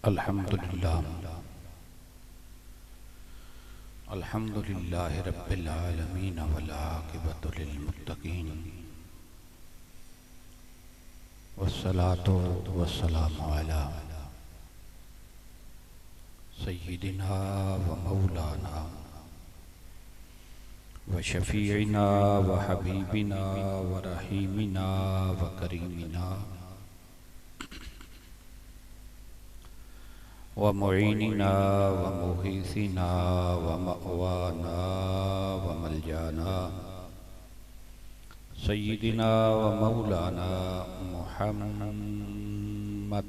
अल्हम्दुलिल्लाह रब्बिल आलमीन वल आक़िबतु लिल मुत्तक़ीन वस्सलातु वस्सलामु अला सय्यिदिना व मौलाना व शफ़ीइना व हबीबिना व रहीमिना व करीमिना व मुईनिना व मुगीसिना व मअवाना व मलजाना सय्यिदिना व मौलाना मुहम्मद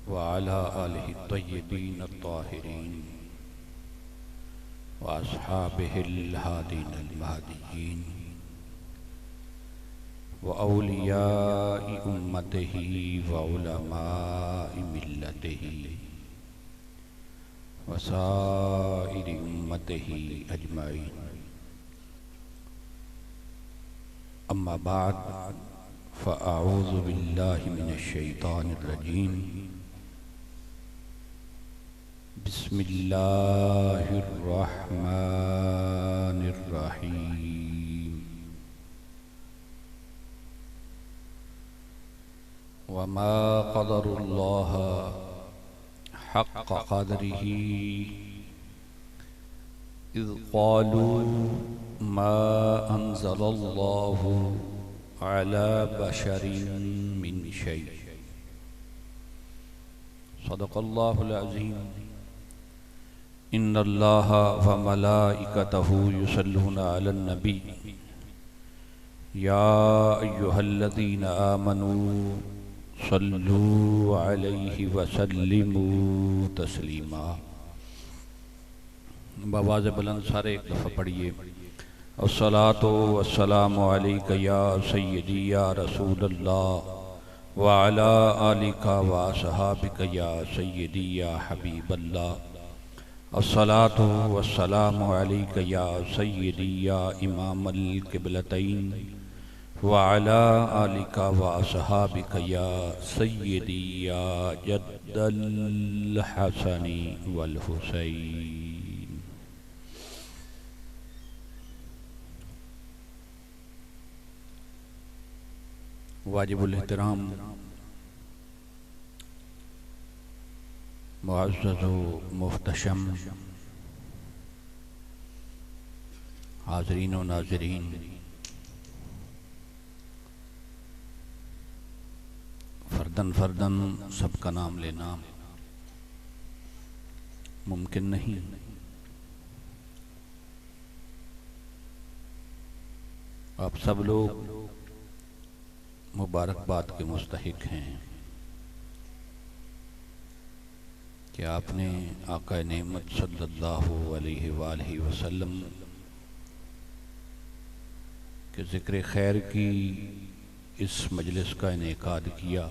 व अला आलिहि तय्यबीन अत्ताहिरीन व अस्हाबिहिल हादीन अल महदीयीन व औलियाई उम्मतिही व उलमाई मिल्लतिही व साइरि उम्मतिही अजमाइन। अम्मा बाद फ़अऊज़ु बिल्लाहि मिनश शैतानिर रजीम। बिस्मिल्लाहिर रहमानिर रहीम। वमा क़दरुल्लाह हक़्क़ क़द्रिही इज़ क़ालू मा अंज़लल्लाहु अला बशरिन मिन शै। सदक़ल्लाहुल अज़ीम। इन्नल्लाह व मलाइकतहु युसल्लूना अलन नबी या अय्युहल्लज़ीना आमनू सल्लू अलैहि व सल्लिमू तस्लीमा। बआवाज़ बुलंद सारे एक दफ़ा पढ़िए। अस्सलातु वस्सलामु अलैका या सय्यदी या रसूलल्लाह व अला आलिका व असहाबिका या सय्यदी या हबीबल्लाह। अस्सलातु वस्सलामु अलैका या सय्यदी या इमामल क़िबलतैन व अला आलिका व असहाबिका या सय्यदी या जद्दल हसनी वल हुसैन। वाजिबुल एहतराम मुअज़्ज़ज़ व मुहतशम हाज़रीन व नाज़रीन, फ़र्दन फ़र्दन सबका नाम लेना मुमकिन नहीं। आप सब लोग मुबारकबाद के मुस्तहिक हैं कि आपने आका नेमत सल्लल्लाहु अलैहि वालैहि वसल्लम के ज़िक्र खैर की इस मजलिस का इनेकाद किया।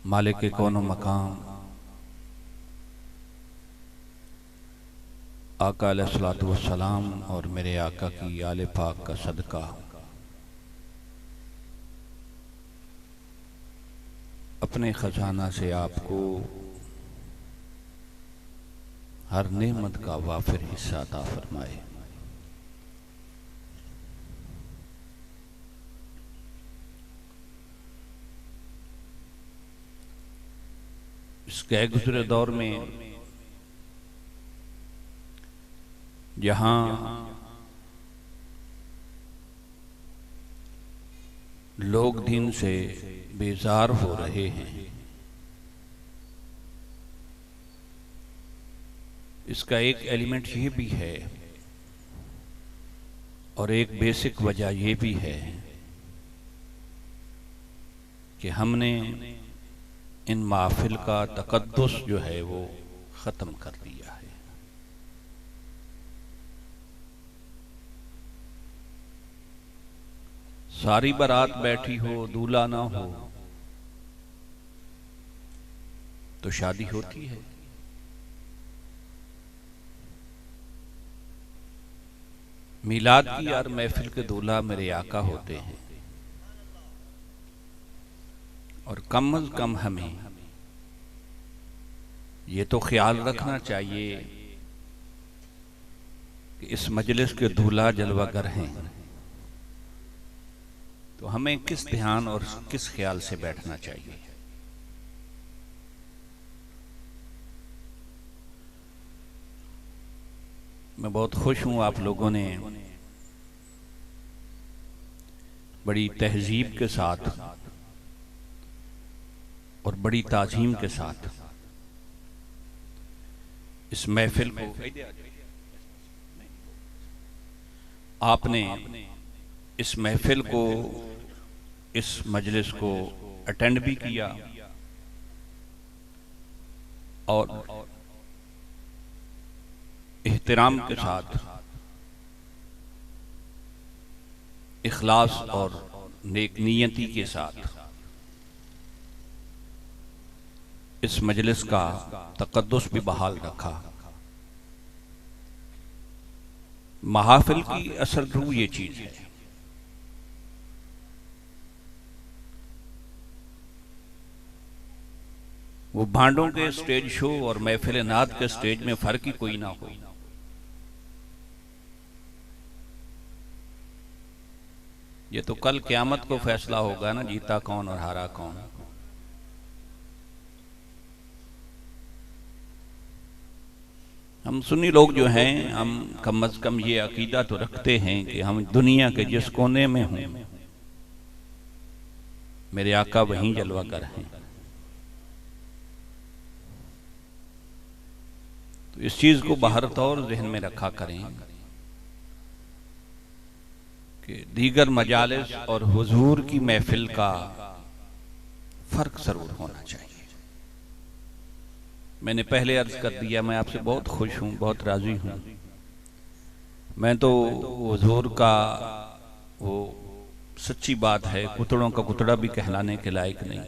मालिक कौनो मकाम आका अलैहिस्सलातु वस्सलाम और मेरे आका की आले पाक का सदका अपने ख़जाना से आपको हर नेमत का वाफिर हिस्सा अता फरमाए। इस गए गुज़रे दौर में जहाँ लोग दीन से बेजार हो रहे हैं, इसका एक एलिमेंट ये भी है और एक बेसिक वजह ये भी है कि हमने इन महफिल का तकद्दुस जो है वो ख़त्म कर दिया है। सारी बारात बैठी हो, दूल्हा ना हो तो शादी होती है। मीलाद की यार महफिल के दूल्हा मेरे आका होते हैं, और कम अज कम हमें ये तो ख्याल रखना चाहिए कि इस मजलिस के दूल्हा जलवागर हैं, तो हमें किस ध्यान और किस ख्याल से बैठना चाहिए। मैं बहुत खुश हूं आप लोगों ने बड़ी तहजीब के साथ और बड़ी ताजीम के साथ इस महफिल को आपने इस महफिल को, इस मजलिस को अटेंड भी किया और एहतराम के साथ, इखलास और नेक नियति के साथ इस मजलिस का तकद्दुस भी बहाल रखा। महाफिल की असल रूह ये चीज है। वो भांडों के स्टेज शो और महफिल नाद के स्टेज में फर्क ही कोई ना हो। ये तो कल क़यामत को फैसला होगा ना, जीता कौन और हारा कौन। हम सुन्नी लोग जो हैं, हम कम अज कम ये अकीदा तो रखते हैं कि हम दुनिया के जिस कोने में हों, मेरे आका वहीं जलवागर हैं। तो इस चीज को बाहर तौर ज़हन में रखा करें कि दीगर मजालिस और हुजूर की महफिल का फर्क जरूर होना चाहिए। मैंने पहले अर्ज कर दिया, मैं आपसे बहुत खुश हूं, बहुत राजी हूं। मैं तो हुजूर का, वो सच्ची बात है, कुतड़ों का कुतड़ा भी कहलाने के लायक नहीं।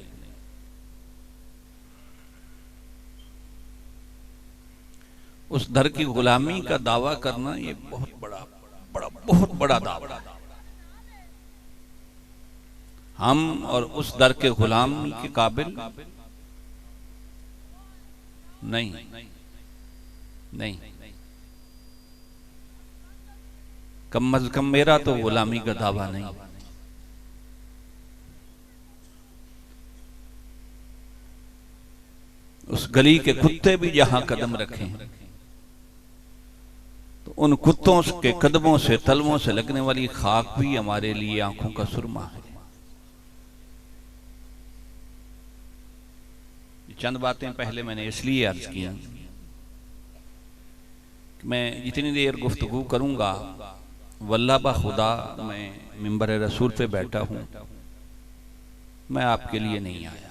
उस दर की गुलामी का दावा करना ये बहुत बड़ा दावा है। हम और उस दर के गुलामी के काबिल नहीं। कम अज कम मेरा तो गुलामी का दावा नहीं। उस गली के कुत्ते भी जहां कदम रखें तो उन कुत्तों के कदमों से, तलवों से लगने वाली खाक भी हमारे लिए आंखों का सुरमा है। चंद बातें पहले मैंने इसलिए अर्ज किया कि मैं जितनी देर गुफ्तगू करूंगा, वल्लाह बा खुदा मैं मिंबर रसूल पे बैठा हूं, मैं आपके लिए नहीं आया,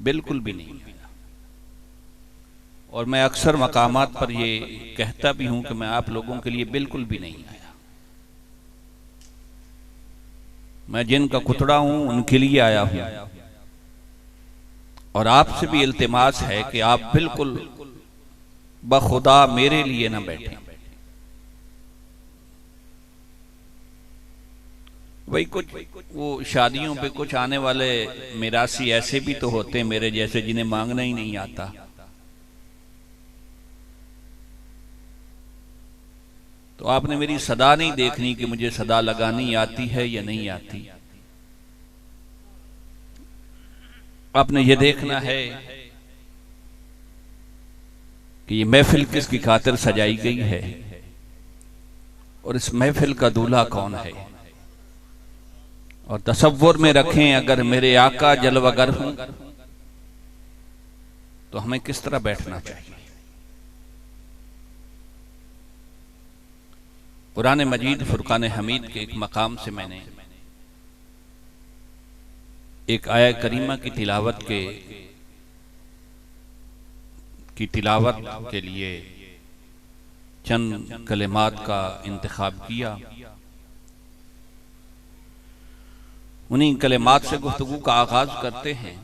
बिल्कुल भी नहीं आया। और मैं अक्सर मकामात पर ये कहता भी हूं कि मैं आप लोगों के लिए बिल्कुल भी नहीं आया। मैं जिनका कुतड़ा हूं उनके लिए आया हूं, और आपसे भी इल्तिमास है कि आप बिल्कुल बखुदा मेरे लिए ना बैठे। वही कुछ वो शादियों पे कुछ आने वाले मिरासी ऐसे भी तो होते हैं मेरे जैसे, जिन्हें मांगना ही नहीं आता। तो आपने मेरी सदा नहीं देखनी कि मुझे सदा लगानी आती है या नहीं आती। आपने ये देखना है कि ये महफिल किसकी खातिर सजाई गई है और इस महफिल का दूल्हा कौन है। और तसव्वुर में रखें, अगर मेरे आका जलवागर हों तो हमें किस तरह बैठना चाहिए। कुरान मजीद फुरकान हमीद के एक मकाम से मैंने एक आया करीमा की तिलावत के लिए चंद कलिमात का इंतखाब किया। उन्हीं कलिमात से गुफ्तगू का आगाज करते हैं।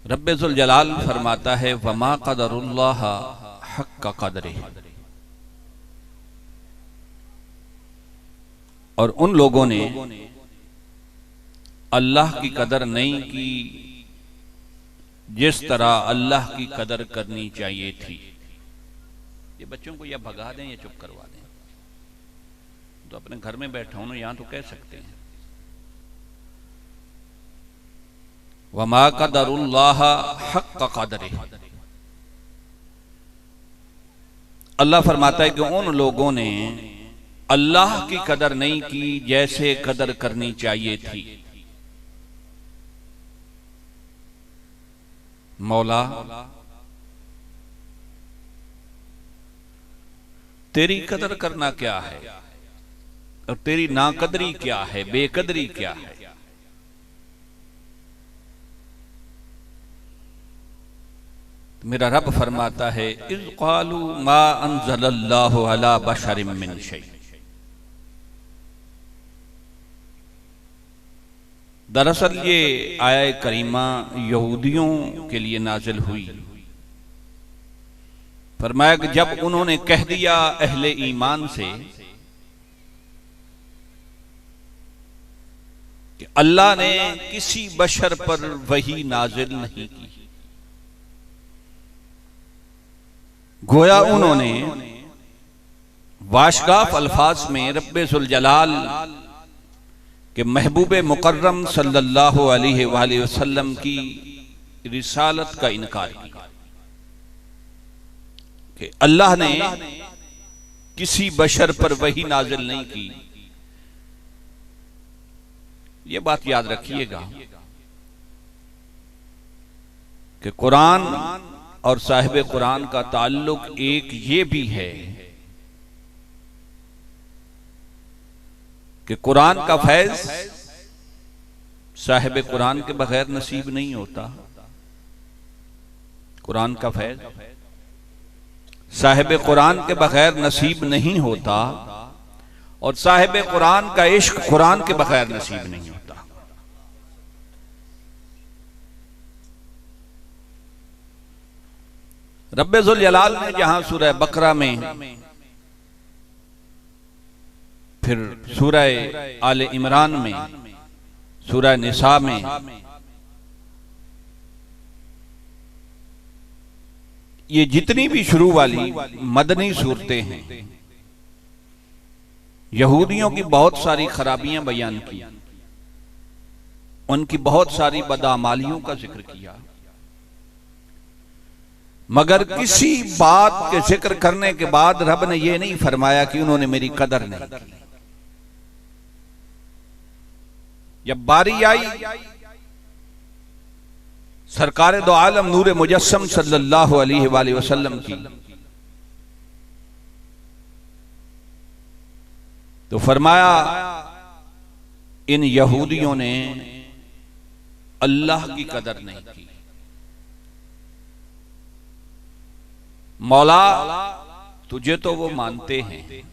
रब्बे ज़ुल जलाल फरमाता है, वमा क़दरुल्लाह हक़्क़ क़द्रिही, और उन लोगों ने अल्लाह की कदर नहीं की जिस तरह अल्लाह की कदर करनी चाहिए थी। ये बच्चों को या भगा दें या चुप करवा दें। तो अपने घर में बैठा हूं ना, यहां तो कह सकते हैं वमा कदरुल्लाह हक़्क़ क़दरिह। अल्लाह फरमाता है कि उन लोगों ने अल्लाह की कदर नहीं की जैसे कदर करनी चाहिए थी। मौला तेरी कदर करना क्या है और तेरी नाकदरी क्या है, बेकदरी क्या है। मेरा रब फरमाता है इज़ क़ालू मा अंज़लल्लाहु अला बशरिम मिन शै। दरअसल ये आया करीमा यहूदियों के लिए नाजिल हुई। फरमाया कि जब उन्होंने कह दिया अहले ईमान से कि अल्लाह ने किसी बशर पर वही नाजिल नहीं की, गोया उन्होंने वाशगाफ अल्फाज में रब्बे जुल जलाल के महबूब मुकर्रम सल्लल्लाहु अलैहि वसल्लम की रिसालत का इनकार किया कि अल्लाह ने किसी बशर पर वही नाजिल नहीं की। ये बात याद रखिएगा कि कुरान और साहिब कुरान का ताल्लुक एक ये भी है कि कुरान का फैज साहिब कुरान के बगैर नसीब नहीं होता। कुरान का फैज साहिब कुरान के बगैर नसीब नहीं होता और साहिब कुरान का इश्क कुरान के बगैर नसीब नहीं होता। रब्बे जुल जलाल ने जहां सूरह बकरा में, फिर सूरह आले इमरान में, सूरह निसा में ये जितनी भी शुरू वाली मदनी सूरतें हैं यहूदियों की बहुत सारी खराबियां बयान की, उनकी बहुत सारी बदआमालियों का जिक्र किया, मगर किसी बात के जिक्र करने के बाद रब ने यह नहीं फरमाया कि उन्होंने मेरी कदर नहीं की। जब बारी आई सरकार दो आलम नूर मुजस्सम सल्लल्लाहु अलैहि वसल्लम की, तो फरमाया इन यहूदियों ने अल्लाह की कदर नहीं की। मौला तुझे तो वो मानते हैं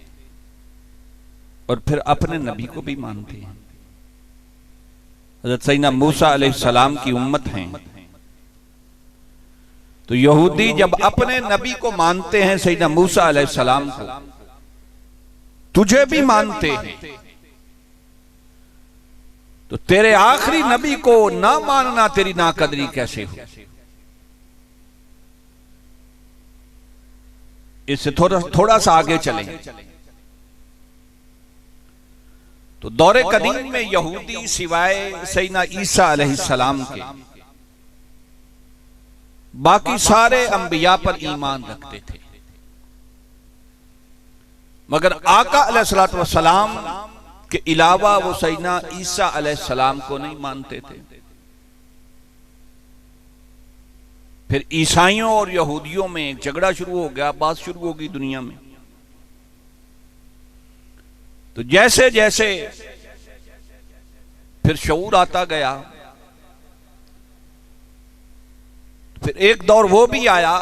और फिर अपने नबी को भी मानते हैं। हज़रत सैयदना मूसा अलैहिस्सलाम की उम्मत हैं, तो यहूदी जब अपने नबी को मानते हैं सैयदना मूसा अलैहिस्सलाम को, तुझे भी मानते हैं, तो तेरे आखिरी नबी को ना मानना तेरी नाकदरी कैसे हो। इससे थोड़ा सा आगे चलें तो दौरे कदीम में यहूदी सिवाय सैयदना ईसा अलैहिस्सलाम के बाकी सारे अंबिया पर ईमान रखते थे, मगर आका अलैहिस्सलातु वस्सलाम के अलावा वो सैयदना ईसा अलैहिस्सलाम को नहीं मानते थे। फिर ईसाइयों और यहूदियों में एक झगड़ा शुरू हो गया, बात शुरू हो गई दुनिया में। तो जैसे जैसे फिर शऊर आता गया, फिर एक दौर वो भी आया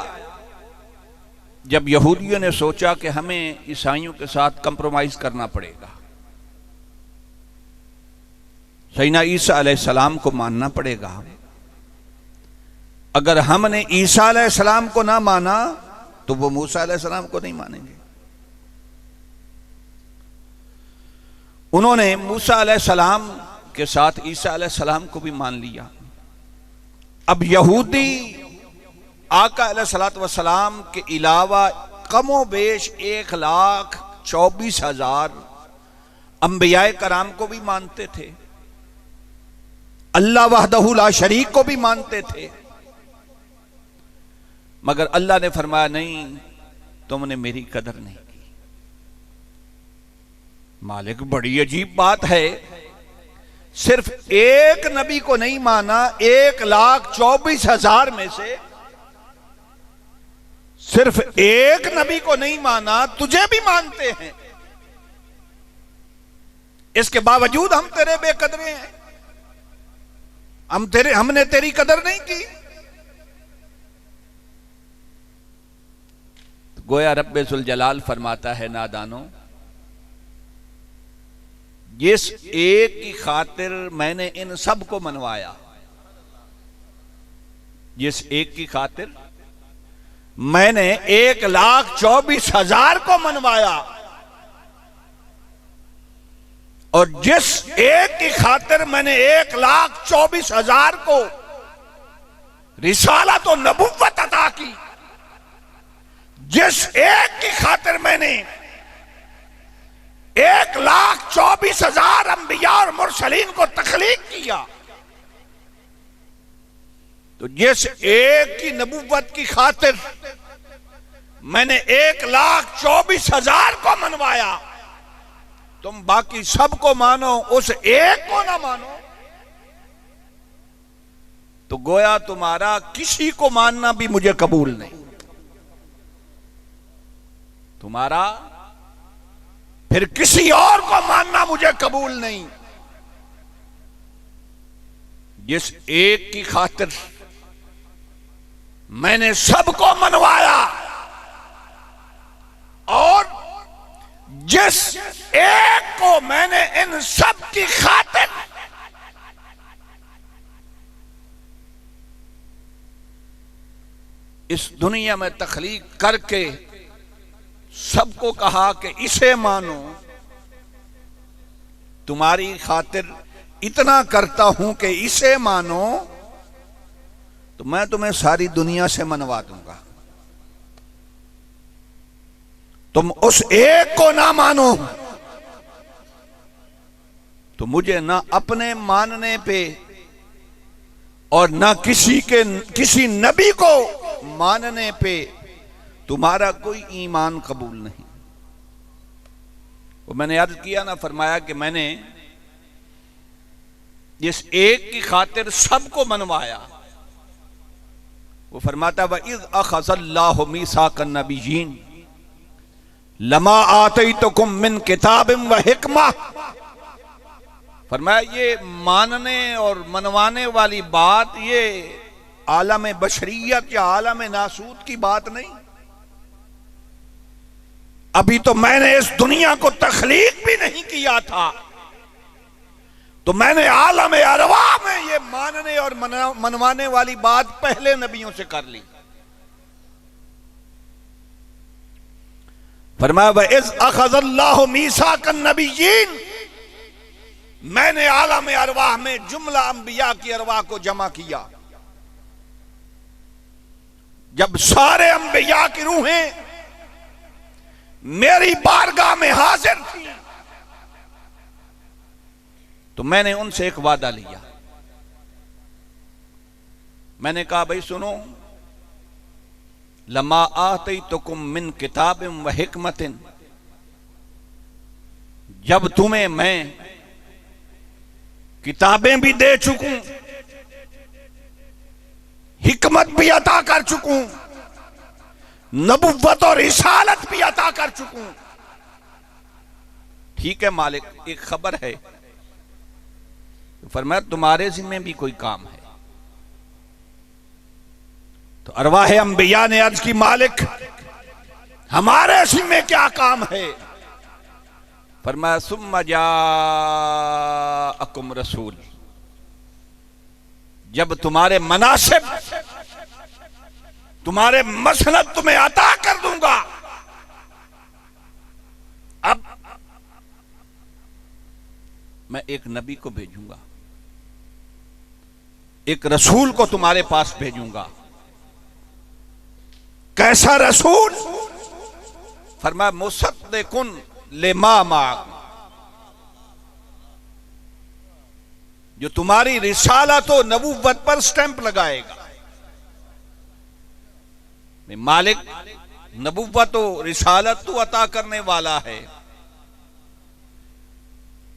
जब यहूदियों ने सोचा कि हमें ईसाइयों के साथ कंप्रोमाइज करना पड़ेगा, सैयदना ईसा अलैहिस्सलाम को मानना पड़ेगा। अगर हमने ईसा अलैहिस्सलाम को ना माना तो वो मूसा अलैहिस्सलाम को नहीं मानेंगे। उन्होंने मूसा अलैहिस्सलाम के साथ ईसा अलैहिस्सलाम को भी मान लिया। अब यहूदी आका अलैहिस्सलाम के अलावा कमो बेश 1,24,000 अंबियाए कराम को भी मानते थे, अल्लाह वहदहू ला शरीक को भी मानते थे। मगर अल्लाह ने फरमाया नहीं, तुमने मेरी कदर नहीं की। मालिक, बड़ी अजीब बात है, सिर्फ एक नबी को नहीं माना, 1,24,000 में से सिर्फ एक नबी को नहीं माना, तुझे भी मानते हैं। इसके बावजूद हम तेरे बेकदरे हैं, हमने तेरी कदर नहीं की। तो गोया रब्बे जुल जलाल फरमाता है, नादानो, जिस एक की खातिर मैंने इन सब को मनवाया, जिस एक की खातिर मैंने 1,24,000 को मनवाया, और जिस एक की खातिर मैंने 1,24,000 को रिसालत और नबुव्वत अता की, जिस एक की खातिर मैंने 1,24,000 अंबिया और मुरसलीन को तख्लीक किया, तो जिस एक की नबुव्वत की खातिर मैंने 1,24,000 को मनवाया, तुम बाकी सबको मानो, उस एक को ना मानो, तो गोया तुम्हारा किसी को मानना भी मुझे कबूल नहीं, तुम्हारा फिर किसी और को मानना मुझे कबूल नहीं। जिस एक की खातिर मैंने सबको मनवाया, और जिस एक को मैंने इन सब की खातिर इस दुनिया में तख्लीक करके सबको कहा कि इसे मानो, तुम्हारी खातिर इतना करता हूं कि इसे मानो, तो मैं तुम्हें सारी दुनिया से मनवा दूंगा। तुम उस एक को ना मानो तो मुझे ना अपने मानने पे और ना किसी नबी को मानने पे तुम्हारा कोई ईमान कबूल नहीं। वो मैंने अर्ज किया ना, फरमाया कि मैंने जिस एक की खातिर सबको मनवाया, वो फरमाता व इज़ अख़ज़ल्लाहु मीसाक़न नबिय्यीन लमा आतैतुकुम मिन किताबिन व हिकमा। फरमाया ये मानने और मनवाने वाली बात ये आलम बशरियत या आलम नासूत की बात नहीं। अभी तो मैंने इस दुनिया को तख्लीक भी नहीं किया था, तो मैंने आलम अरवाह में ये मानने और मनवाने वाली बात पहले नबियों से कर ली। फरमाया व इज़ अख़ज़ल्लाहु मीसाक़न नबिय्यीन, मैंने आलम अरवाह में जुमला अंबिया की अरवाह को जमा किया। जब सारे अंबिया की रूहें मेरी बारगाह में हाजिर थी, तो मैंने उनसे एक वादा लिया। मैंने कहा भाई सुनो, लमा आतैतुकुम मिन किताबिन व हिकमतिन, जब तुम्हें मैं किताबें भी दे चुकूं, हिकमत भी अता कर चुकूं, नबुव्वत और रिसालत भी अता कर चुकूं, ठीक है मालिक, एक खबर है। फरमाया तुम्हारे जिम्मे भी कोई काम है। तो अरवाह अंबिया ने अर्ज की, मालिक हमारे जिम्मे क्या काम है? फरमाया सुम्मा जाअकुम रसूल, जब तुम्हारे मनासिब, तुम्हारे मसनद तुम्हें अता कर दूंगा। अब मैं एक नबी को भेजूंगा, एक रसूल को तुम्हारे पास भेजूंगा। कैसा रसूल? फरमाया मुसद्दिकुन लिमा माअक, जो तुम्हारी रिसालत व नबुव्वत पर स्टैंप लगाएगा। मालिक नबुव्वत व रिसालत तो अता करने वाला है।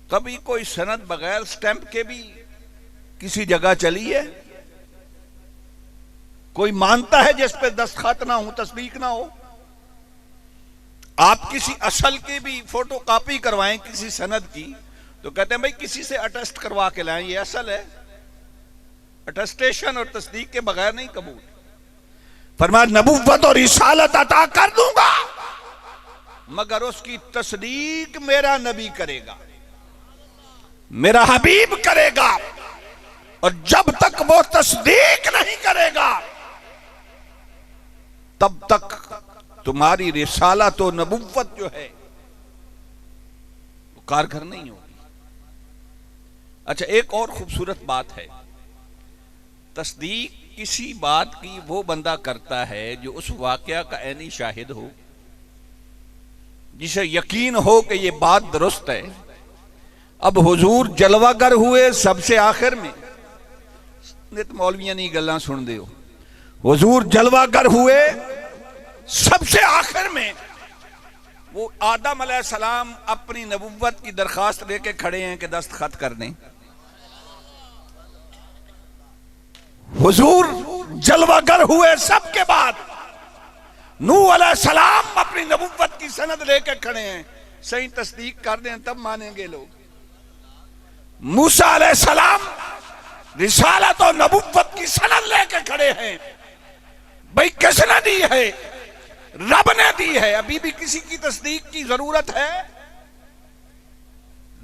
कभी कोई सनद बगैर स्टैंप के भी किसी जगह चली है? कोई मानता है जिस पे दस्तखत ना हो, तस्दीक ना हो? आप किसी असल की भी फोटो कॉपी करवाएं किसी सनद की, तो कहते हैं भाई किसी से अटेस्ट करवा के लाएं, ये असल है। अटेस्टेशन और तस्दीक के बगैर नहीं कबूल। फरमाया नबुव्वत और रिसालत अता कर दूंगा, मगर उसकी तस्दीक मेरा नबी करेगा, मेरा हबीब करेगा। और जब तक वो तस्दीक नहीं करेगा तब तक तुम्हारी रिसालत और नबुव्वत जो है वो कारगर नहीं होगी। अच्छा, एक और खूबसूरत बात है, तस्दीक किसी बात की वो बंदा करता है जो उस वाकया का ऐनी शाहिद हो, जिसे यकीन हो कि ये बात दुरुस्त है। अब हुजूर जलवागर हुए सबसे आखिर में, नित मौलवियां नहीं गल्लां सुन दे हो। हुजूर जलवागर हुए सबसे आखिर में, वो आदम अलैहिस्सलाम अपनी नबुव्वत की दरखास्त लेके खड़े हैं कि दस्तखत कर दें। हुजूर जलवागर हुए सबके बाद नूह अलैहिस्सलाम अपनी नबुव्वत की सनद लेके खड़े हैं, सही तस्दीक कर दें तब मानेंगे लोग। मूसा अलैहिस्सलाम रिसालत और नबुव्वत की सनद लेके खड़े हैं। भाई किसने दी है? रब ने दी है। अभी भी किसी की तस्दीक की जरूरत है?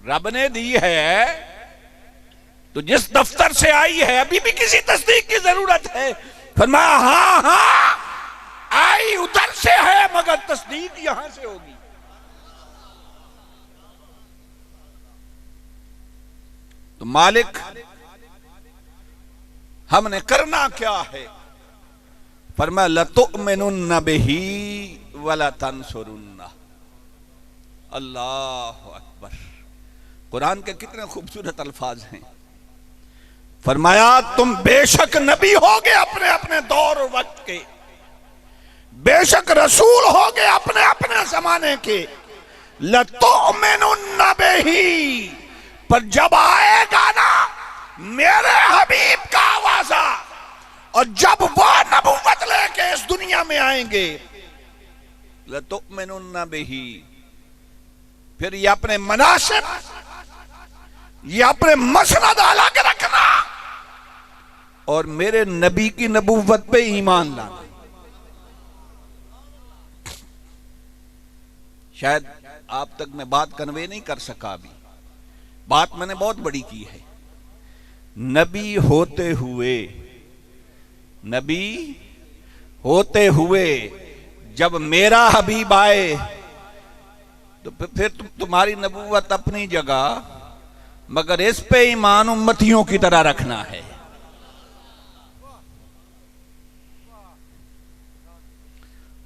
रब ने दी है तो जिस दफ्तर से आई है अभी भी किसी तस्दीक की जरूरत है? फरमाया हां हां आई उधर से है मगर तस्दीक यहां से होगी। तो मालिक हमने करना क्या है? फरमाया लतुमिनुन्न बिही वला तंसुरुन्ना। अल्लाह अकबर। कुरान के कितने खूबसूरत अल्फाज हैं। फरमाया तुम बेशक नबी होगे अपने अपने दौर और वक्त के, बेशक रसूल होगे अपने अपने जमाने के। लतुमिनुन्न बिही, पर जब आएगा ना मेरे हबीब का आवाज़ा, और जब वो नबुव्वत लेके इस दुनिया में आएंगे, लतुमिनुन्न बिही, फिर ये अपने मनासिब, ये अपने मसनद अलग रखना और मेरे नबी की नबुव्वत पे ईमान लाना। शायद आप तक मैं बात कन्वे नहीं कर सका। अभी बात मैंने बहुत बड़ी की है। नबी होते हुए जब मेरा हबीब आए तो फिर तुम्हारी नबुव्वत अपनी जगह, मगर इस पे ईमान उम्मतियों की तरह रखना है।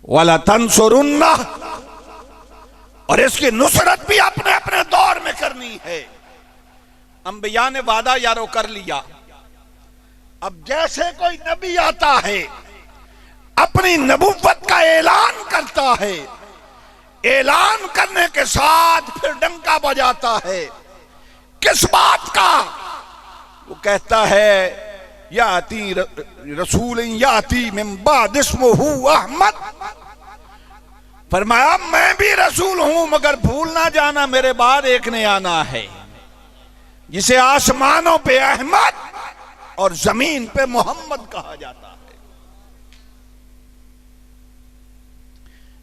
वला तंसुरुन्ना, और इसकी नुसरत भी अपने अपने दौर में करनी है। अंबिया ने वादा यारो कर लिया। अब जैसे कोई नबी आता है अपनी नबुव्वत का ऐलान करता है, ऐलान करने के साथ फिर डंका बजाता है। किस बात का? वो कहता है याती रसूल याती मिन बाद इस्मुहु अहमद। फरमाया मैं भी रसूल हूं मगर भूल ना जाना मेरे बाद एक ने आना है जिसे आसमानों पे अहमद और जमीन पे मोहम्मद कहा जाता है।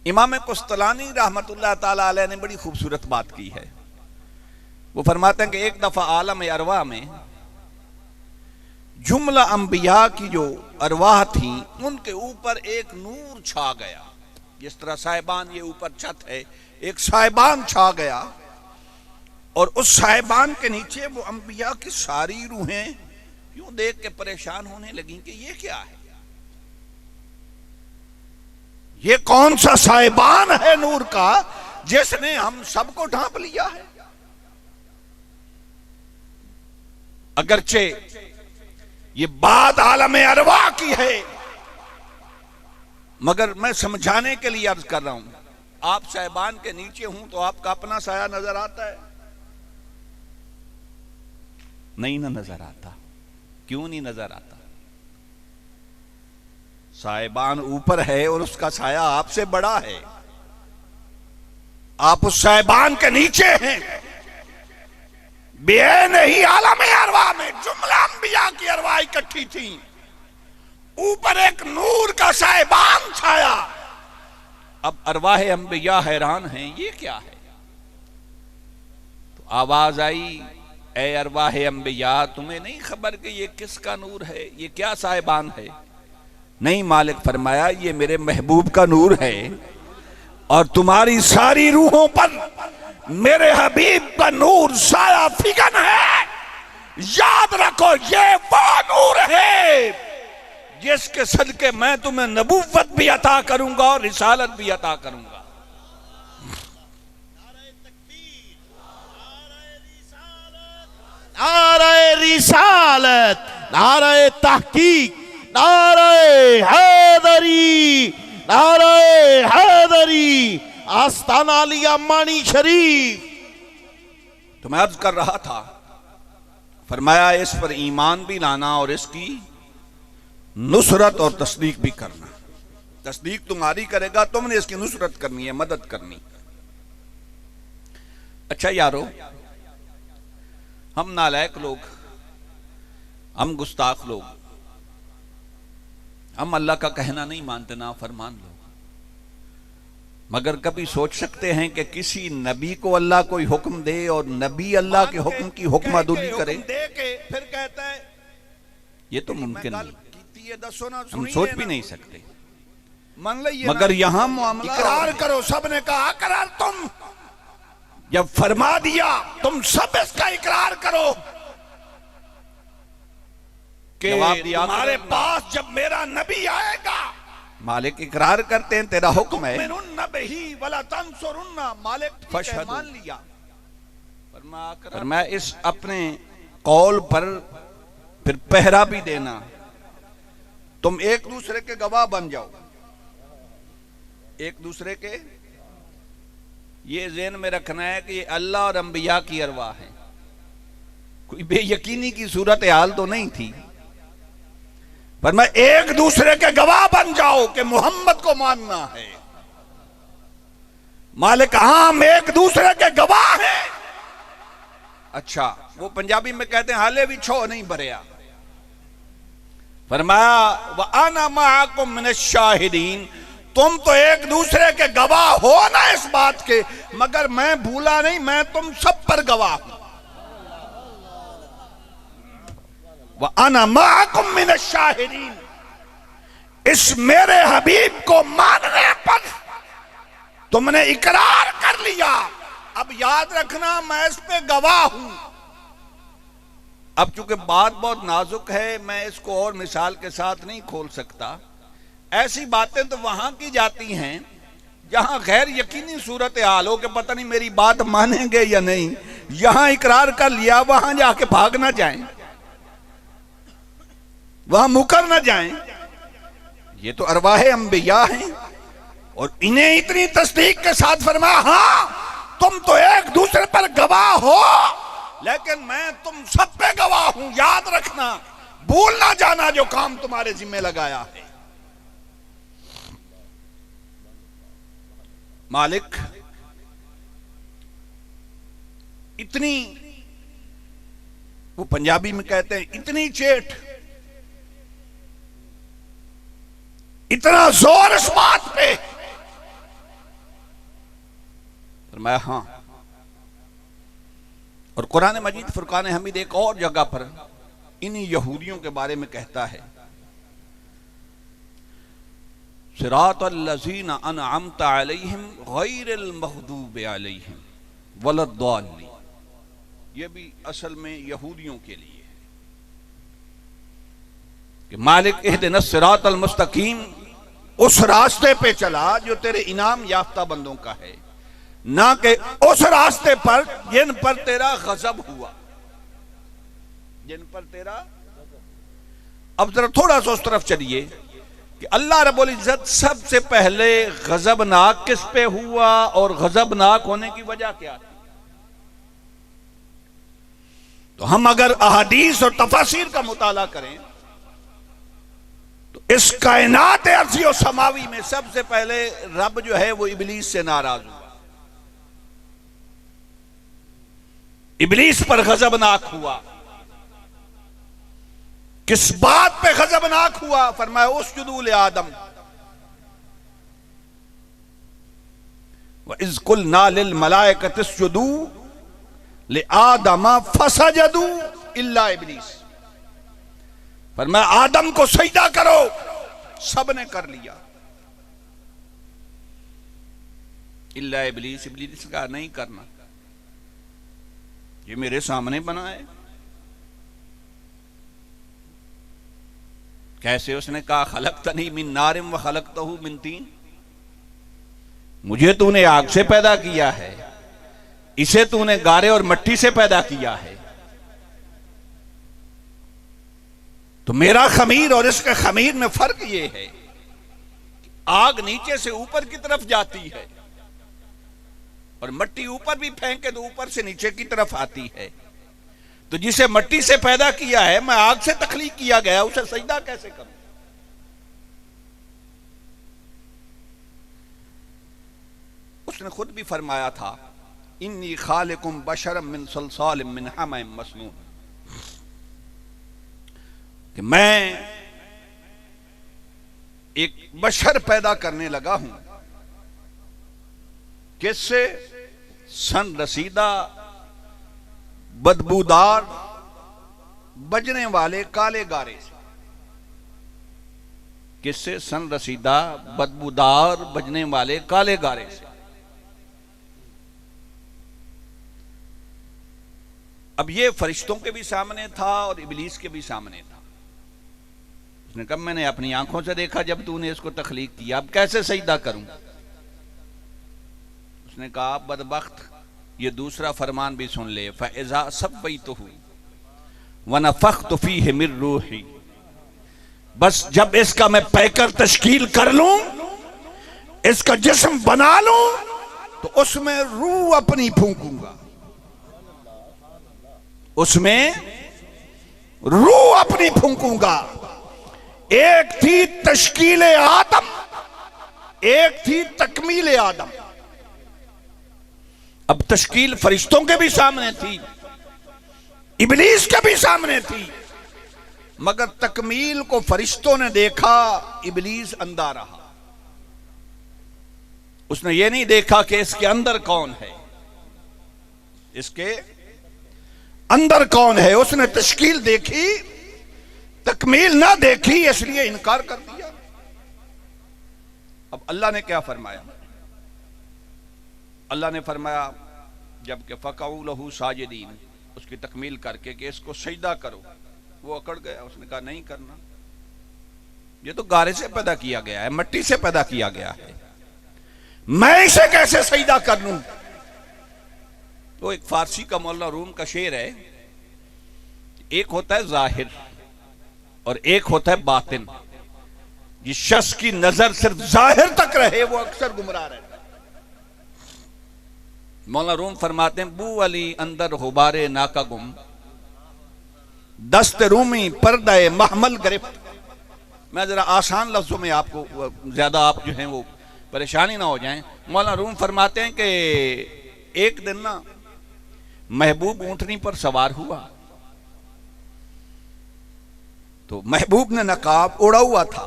इमाम कुस्तलानी रहमतुल्लाह ताला अलैह ने बड़ी खूबसूरत बात की है। वो फरमाते हैं कि एक दफा आलम अरवाह में जुमला अंबिया की जो अरवाह थी उनके ऊपर एक नूर छा गया। जिस तरह साहिबान ये ऊपर छत है, एक साहिबान छा गया। और उस साहिबान के नीचे वो अंबिया की सारी रूहें यूं देख के परेशान होने लगी कि ये क्या है, ये कौन सा साहिबान है नूर का जिसने हम सबको ढांप लिया है। अगरचे ये बात आलम अरवा की है, मगर मैं समझाने के लिए अर्ज कर रहा हूं। आप साहिबान के नीचे हूं तो आपका अपना साया नजर आता है? नहीं ना नजर आता। क्यों नहीं नजर आता? साहिबान ऊपर है और उसका साया आपसे बड़ा है। आप उस साहिबान के नीचे हैं। बे नहीं आलम अरवा में जुमला अंबिया की अरवा इकट्ठी थी, ऊपर एक नूर का साहिबान छाया। अब अरवाह अंबिया हैरान हैं, ये क्या है? तो आवाज आई, ए अरवाह अंबिया, तुम्हें नहीं खबर कि ये किसका नूर है, ये क्या साहिबान है? नहीं मालिक फरमाया, ये मेरे महबूब का नूर है और तुम्हारी सारी रूहों पर मेरे हबीब का नूर साया फिगन है। याद रखो, ये वो नूर है जिसके सदके मैं तुम्हें नबूवत भी अता करूंगा और रिसालत भी अता करूंगा। नारे रिसालत, नारे तहकीक, नारे हैदरी, नारे हैदरी, आस्ताना लिया मानी शरीफ। तो मैं अर्ज कर रहा था, फरमाया इस पर ईमान भी लाना और इसकी नुसरत और तस्दीक भी करना। तस्दीक तुम्हारी करेगा, तुमने इसकी नुसरत करनी है, मदद करनी। अच्छा यारो, हम नालायक लोग, हम गुस्ताख लोग, हम अल्लाह का कहना नहीं मानते, ना फरमान लोग, मगर कभी सोच सकते हैं कि किसी नबी को अल्लाह कोई हुक्म दे और नबी अल्लाह के हुक्म की हुक्मादुली करे? दे के फिर कहता है, ये तो मुमकिन नहीं, हम सोच भी नहीं सकते। मान लीजिए, मगर यहां मामला इकरार करो। सबने कहा करार, तुम जब फरमा दिया तुम सब इसका इकरार करो कि तुम्हारे पास जब मेरा नबी आएगा, मालिक इकरार करते हैं तेरा हुक्म है, मालिक मान लिया। पर मैं इस अपने कौल पर फिर पहरा भी देना, तुम एक दूसरे के गवाह बन जाओ, एक दूसरे के। ये ज़हन में रखना है कि ये अल्लाह और अंबिया की अरवाह है, कोई बेयकीनी की सूरत हाल तो नहीं थी। पर मैं एक दूसरे के गवाह बन जाओ कि मोहम्मद को मानना है। मालिक हम एक दूसरे के गवाह हैं। अच्छा, वो पंजाबी में कहते हैं हाले भी छो नहीं भरिया। फरमाया व आना माकुम मिनश शाहिदीन, तुम तो एक दूसरे के गवाह हो ना इस बात के, मगर मैं भूला नहीं, मैं तुम सब पर गवाह हूं। व आना माकुम मिनश शाहिदीन, इस मेरे हबीब को मानने पर तुमने इकरार कर लिया। अब याद रखना, मैं इस पे गवाह हूं। अब चूंकि बात बहुत नाजुक है, मैं इसको और मिसाल के साथ नहीं खोल सकता। ऐसी बातें तो वहां की जाती हैं जहां गैर यकीनी सूरत हाल हो कि पता नहीं मेरी बात मानेंगे या नहीं। यहां इकरार कर लिया, वहां जाके भाग ना जाएं, वहां मुकर ना जाएं। ये तो अरवाह अंबिया हैं और इन्हें इतनी तस्दीक के साथ फरमाया, हाँ तुम तो एक दूसरे पर गवाह हो, लेकिन मैं तुम सब पे गवाह हूं। याद रखना, भूल ना जाना जो काम तुम्हारे जिम्मे लगाया है। मालिक इतनी, वो पंजाबी में कहते हैं इतनी चेट, इतना जोर इस बात पे। फरमाया हाँ। और कुरान मजीद फुरकान हमीद एक और जगह पर इन्हीं यहूदियों के बारे में कहता है, सिरातल्लज़ीना अनअमता अलैहिम गैरिल मग़दूबि अलैहिम वलद्दाल्लीन। ये भी असल में यहूदियों के लिए है कि मालिक इहदिनस सिरातल मुस्तकीम, उस रास्ते पे चला जो तेरे इनाम याफ्ता बंदों का है, ना कि उस रास्ते पर जिन पर तेरा गजब हुआ, जिन पर तेरा। अब जरा थोड़ा सा उस तरफ चलिए कि अल्लाह रब्बुल इज्जत सबसे पहले गजबनाक किस पे हुआ और गजबनाक होने की वजह क्या थी। तो हम अगर अहादीस और तफासिर का मुताला करें तो इस कायनात अर्ज़ी और समावी में सबसे पहले रब जो है वो इबलीस से नाराज हुआ, इबलीस पर गजबनाक हुआ। किस बात पे गजबनाक हुआ? फरमाया उसजुदू ले आदम व इज़ कुलना लिल मलाइकति इसजुदू ले आदम फसजदू इल्ला इबलीस। फरमाया आदम को सजदा करो, सबने कर लिया, इल्ला इबलीस। इबलीस का नहीं करना, ये मेरे सामने बना है। कैसे? उसने कहा खलक़तनी मिन नारिम व खलक़तहू मिन तीन, मुझे तूने आग से पैदा किया है, इसे तूने गारे और मिट्टी से पैदा किया है। तो मेरा खमीर और इसके खमीर में फर्क यह है कि आग नीचे से ऊपर की तरफ जाती है और मिट्टी ऊपर भी फेंके तो ऊपर से नीचे की तरफ आती है। तो जिसे मिट्टी से पैदा किया है, मैं आग से तख्लीक किया गया, उसे सजदा कैसे करूं? उसने खुद भी फरमाया था इन्नी खालिकुम बशरम मिन सलसालिम मिन हमाइम मसनून, कि मैं एक बशर पैदा करने लगा हूं, किससे? सन रसीदा बदबूदार बजने वाले काले गारे से। किससे? सन रसीदा बदबूदार बजने वाले काले गारे से। अब ये फरिश्तों के भी सामने था और इबलीस के भी सामने था। उसने कहा मैंने अपनी आंखों से देखा जब तूने इसको तख्लीक किया, अब कैसे सजदा करूं? उसने कहा बदबख्त, ये दूसरा फरमान भी सुन ले, फ़इज़ा सव्वैतुहु व नफ़ख्तु फ़ीहि मिन रूही, बस जब इसका मैं पैकर तश्कील कर लूं, इसका जिस्म बना लूं, तो उसमें रूह अपनी फूंकूंगा, उसमें रूह अपनी फूंकूंगा। एक थी तश्कील आदम, एक थी तकमील आदम। अब तश्कील फरिश्तों के भी सामने थी, इबलीस के भी सामने थी, मगर तकमील को फरिश्तों ने देखा, इबलीस अंधा रहा। उसने ये नहीं देखा कि इसके अंदर कौन है, इसके अंदर कौन है। उसने तश्कील देखी, तकमील ना देखी, इसलिए इनकार कर दिया। अब अल्लाह ने क्या फरमाया? अल्लाह ने फरमाया जबकि फ़क़ऊ लहू साजिदीन, उसकी तकमील करके कि इसको सजदा करो, वो अकड़ गया। उसने कहा नहीं करना, ये तो गारे से पैदा किया गया है, मिट्टी से पैदा किया गया है, मैं इसे कैसे सजदा कर लूं? तो एक फारसी का मौलाना रूम का शेर है, एक होता है जाहिर और एक होता है बातिन। जिस शख्स की नजर सिर्फ जाहिर तक रहे वो अक्सर गुमराह रहता है। मौलाना रूम फरमाते हैं बू अली अंदर हुबारे नाका गुम, दस्त रूमी पर्दे महमल गिरफ्त। मैं जरा आसान लफ्जों में आपको, ज्यादा आप जो हैं वो परेशानी ना हो जाएं। मौलाना रूम फरमाते हैं कि एक दिन ना महबूब ऊंटनी पर सवार हुआ, तो महबूब ने नकाब ओढ़ा हुआ था,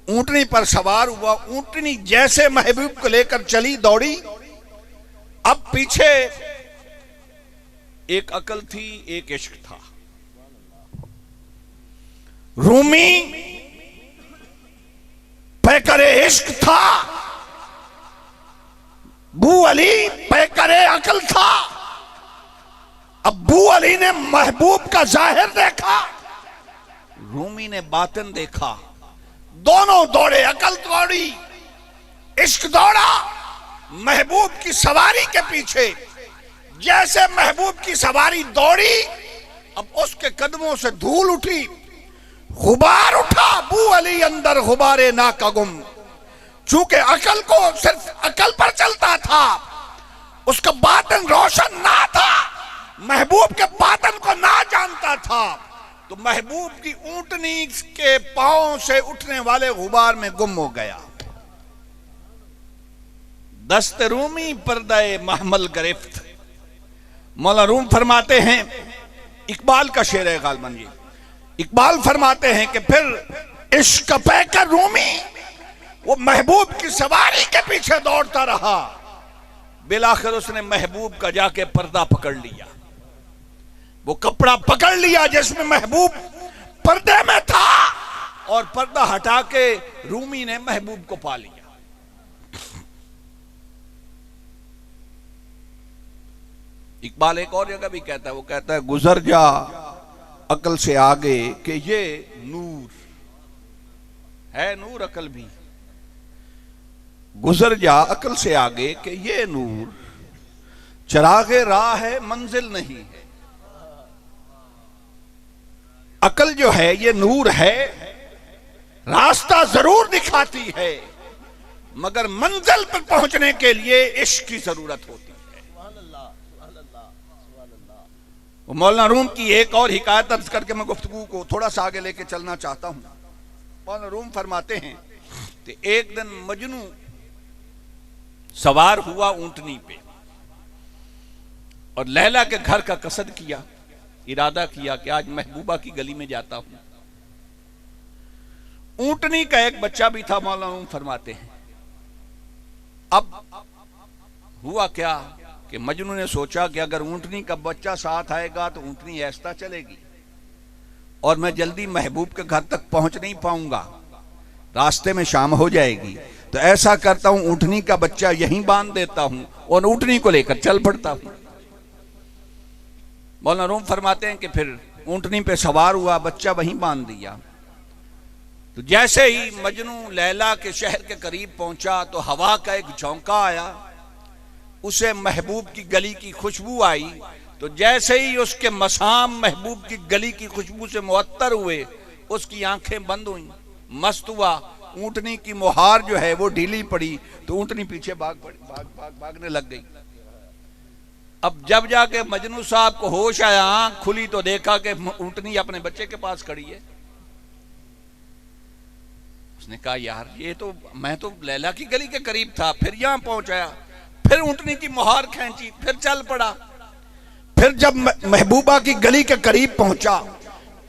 ऊंटनी पर सवार हुआ। ऊंटनी जैसे महबूब को लेकर चली, दौड़ी। अब पीछे एक अकल थी, एक इश्क था। रूमी पैकरे इश्क था, बू अली पैकरे अकल था। ने महबूब का जाहिर देखा, रूमी ने बातिन देखा। दोनों दौड़े, अकल दौड़ी, इश्क दौड़ा महबूब की सवारी के पीछे। जैसे महबूब की सवारी दौड़ी, अब उसके कदमों से धूल उठी, गुबार उठा। अबू अली अंदर गुबारे ना का गुम। चूंकि अकल को सिर्फ अकल पर चलता था, उसका बातन रोशन ना था, महबूब के बातन को ना जानता था, तो महबूब की ऊंटनी के पांव से उठने वाले गुबार में गुम हो गया। दस्त रूमी पर्दे महमल गिरफ्त। मौला रूम फरमाते हैं, इकबाल का शेर है गालबन ये, इकबाल फरमाते हैं कि फिर इश्क पे कर रूमी वो महबूब की सवारी के पीछे दौड़ता रहा। बिलाखिर उसने महबूब का जाके पर्दा पकड़ लिया, वो कपड़ा पकड़ लिया जिसमें महबूब पर्दे में था, और पर्दा हटा के रूमी ने महबूब को पा लिया। इकबाल एक और जगह भी कहता है, वो कहता है गुजर जा अकल से आगे कि ये नूर है, नूर अकल भी। गुजर जा अकल से आगे कि ये नूर चरागे राह है, मंजिल नहीं है। अकल जो है ये नूर है, रास्ता जरूर दिखाती है, मगर मंजिल पर पहुंचने के लिए इश्क की जरूरत होती है। मौलाना रूम की एक और हिकायत अर्ज करके मैं गुफ्तगू को थोड़ा सा आगे लेके चलना चाहता हूं। मौलाना रूम फरमाते हैं कि एक दिन मजनू सवार हुआ ऊंटनी पे और लैला के घर का कसद किया, इरादा किया कि आज महबूबा की गली में जाता हूं। ऊंटनी का एक बच्चा भी था, मौलाना रूम फरमाते हैं। अब हुआ क्या कि मजनू ने सोचा कि अगर ऊंटनी का बच्चा साथ आएगा तो ऊंटनी ऐसा चलेगी और मैं जल्दी महबूब के घर तक पहुंच नहीं पाऊंगा, रास्ते में शाम हो जाएगी। तो ऐसा करता हूं, ऊंटनी का बच्चा यहीं बांध देता हूं और ऊंटनी को लेकर चल पड़ता हूं। मौलाना रूम फरमाते हैं कि फिर ऊंटनी पे सवार हुआ, बच्चा वहीं बांध दिया। तो जैसे ही मजनू लैला के शहर के करीब पहुंचा तो हवा का एक झोंका आया, उसे महबूब की गली की खुशबू आई। तो जैसे ही उसके मसाम महबूब की गली की खुशबू से मुअत्तर हुए, उसकी आंखें बंद हुई, मस्त हुआ। ऊंटनी की मुहार जो है वो ढीली पड़ी तो ऊंटनी पीछे भागने लग गई। अब जब जाके मजनू साहब को होश आया, आंख खुली तो देखा कि ऊंटनी अपने बच्चे के पास खड़ी है। उसने कहा यार ये तो मैं तो लैला की गली के करीब था, फिर यहां पहुंचाया, फिर ऊंटनी की मुहार खींची, फिर चल पड़ा। फिर जब महबूबा की गली के करीब पहुंचा,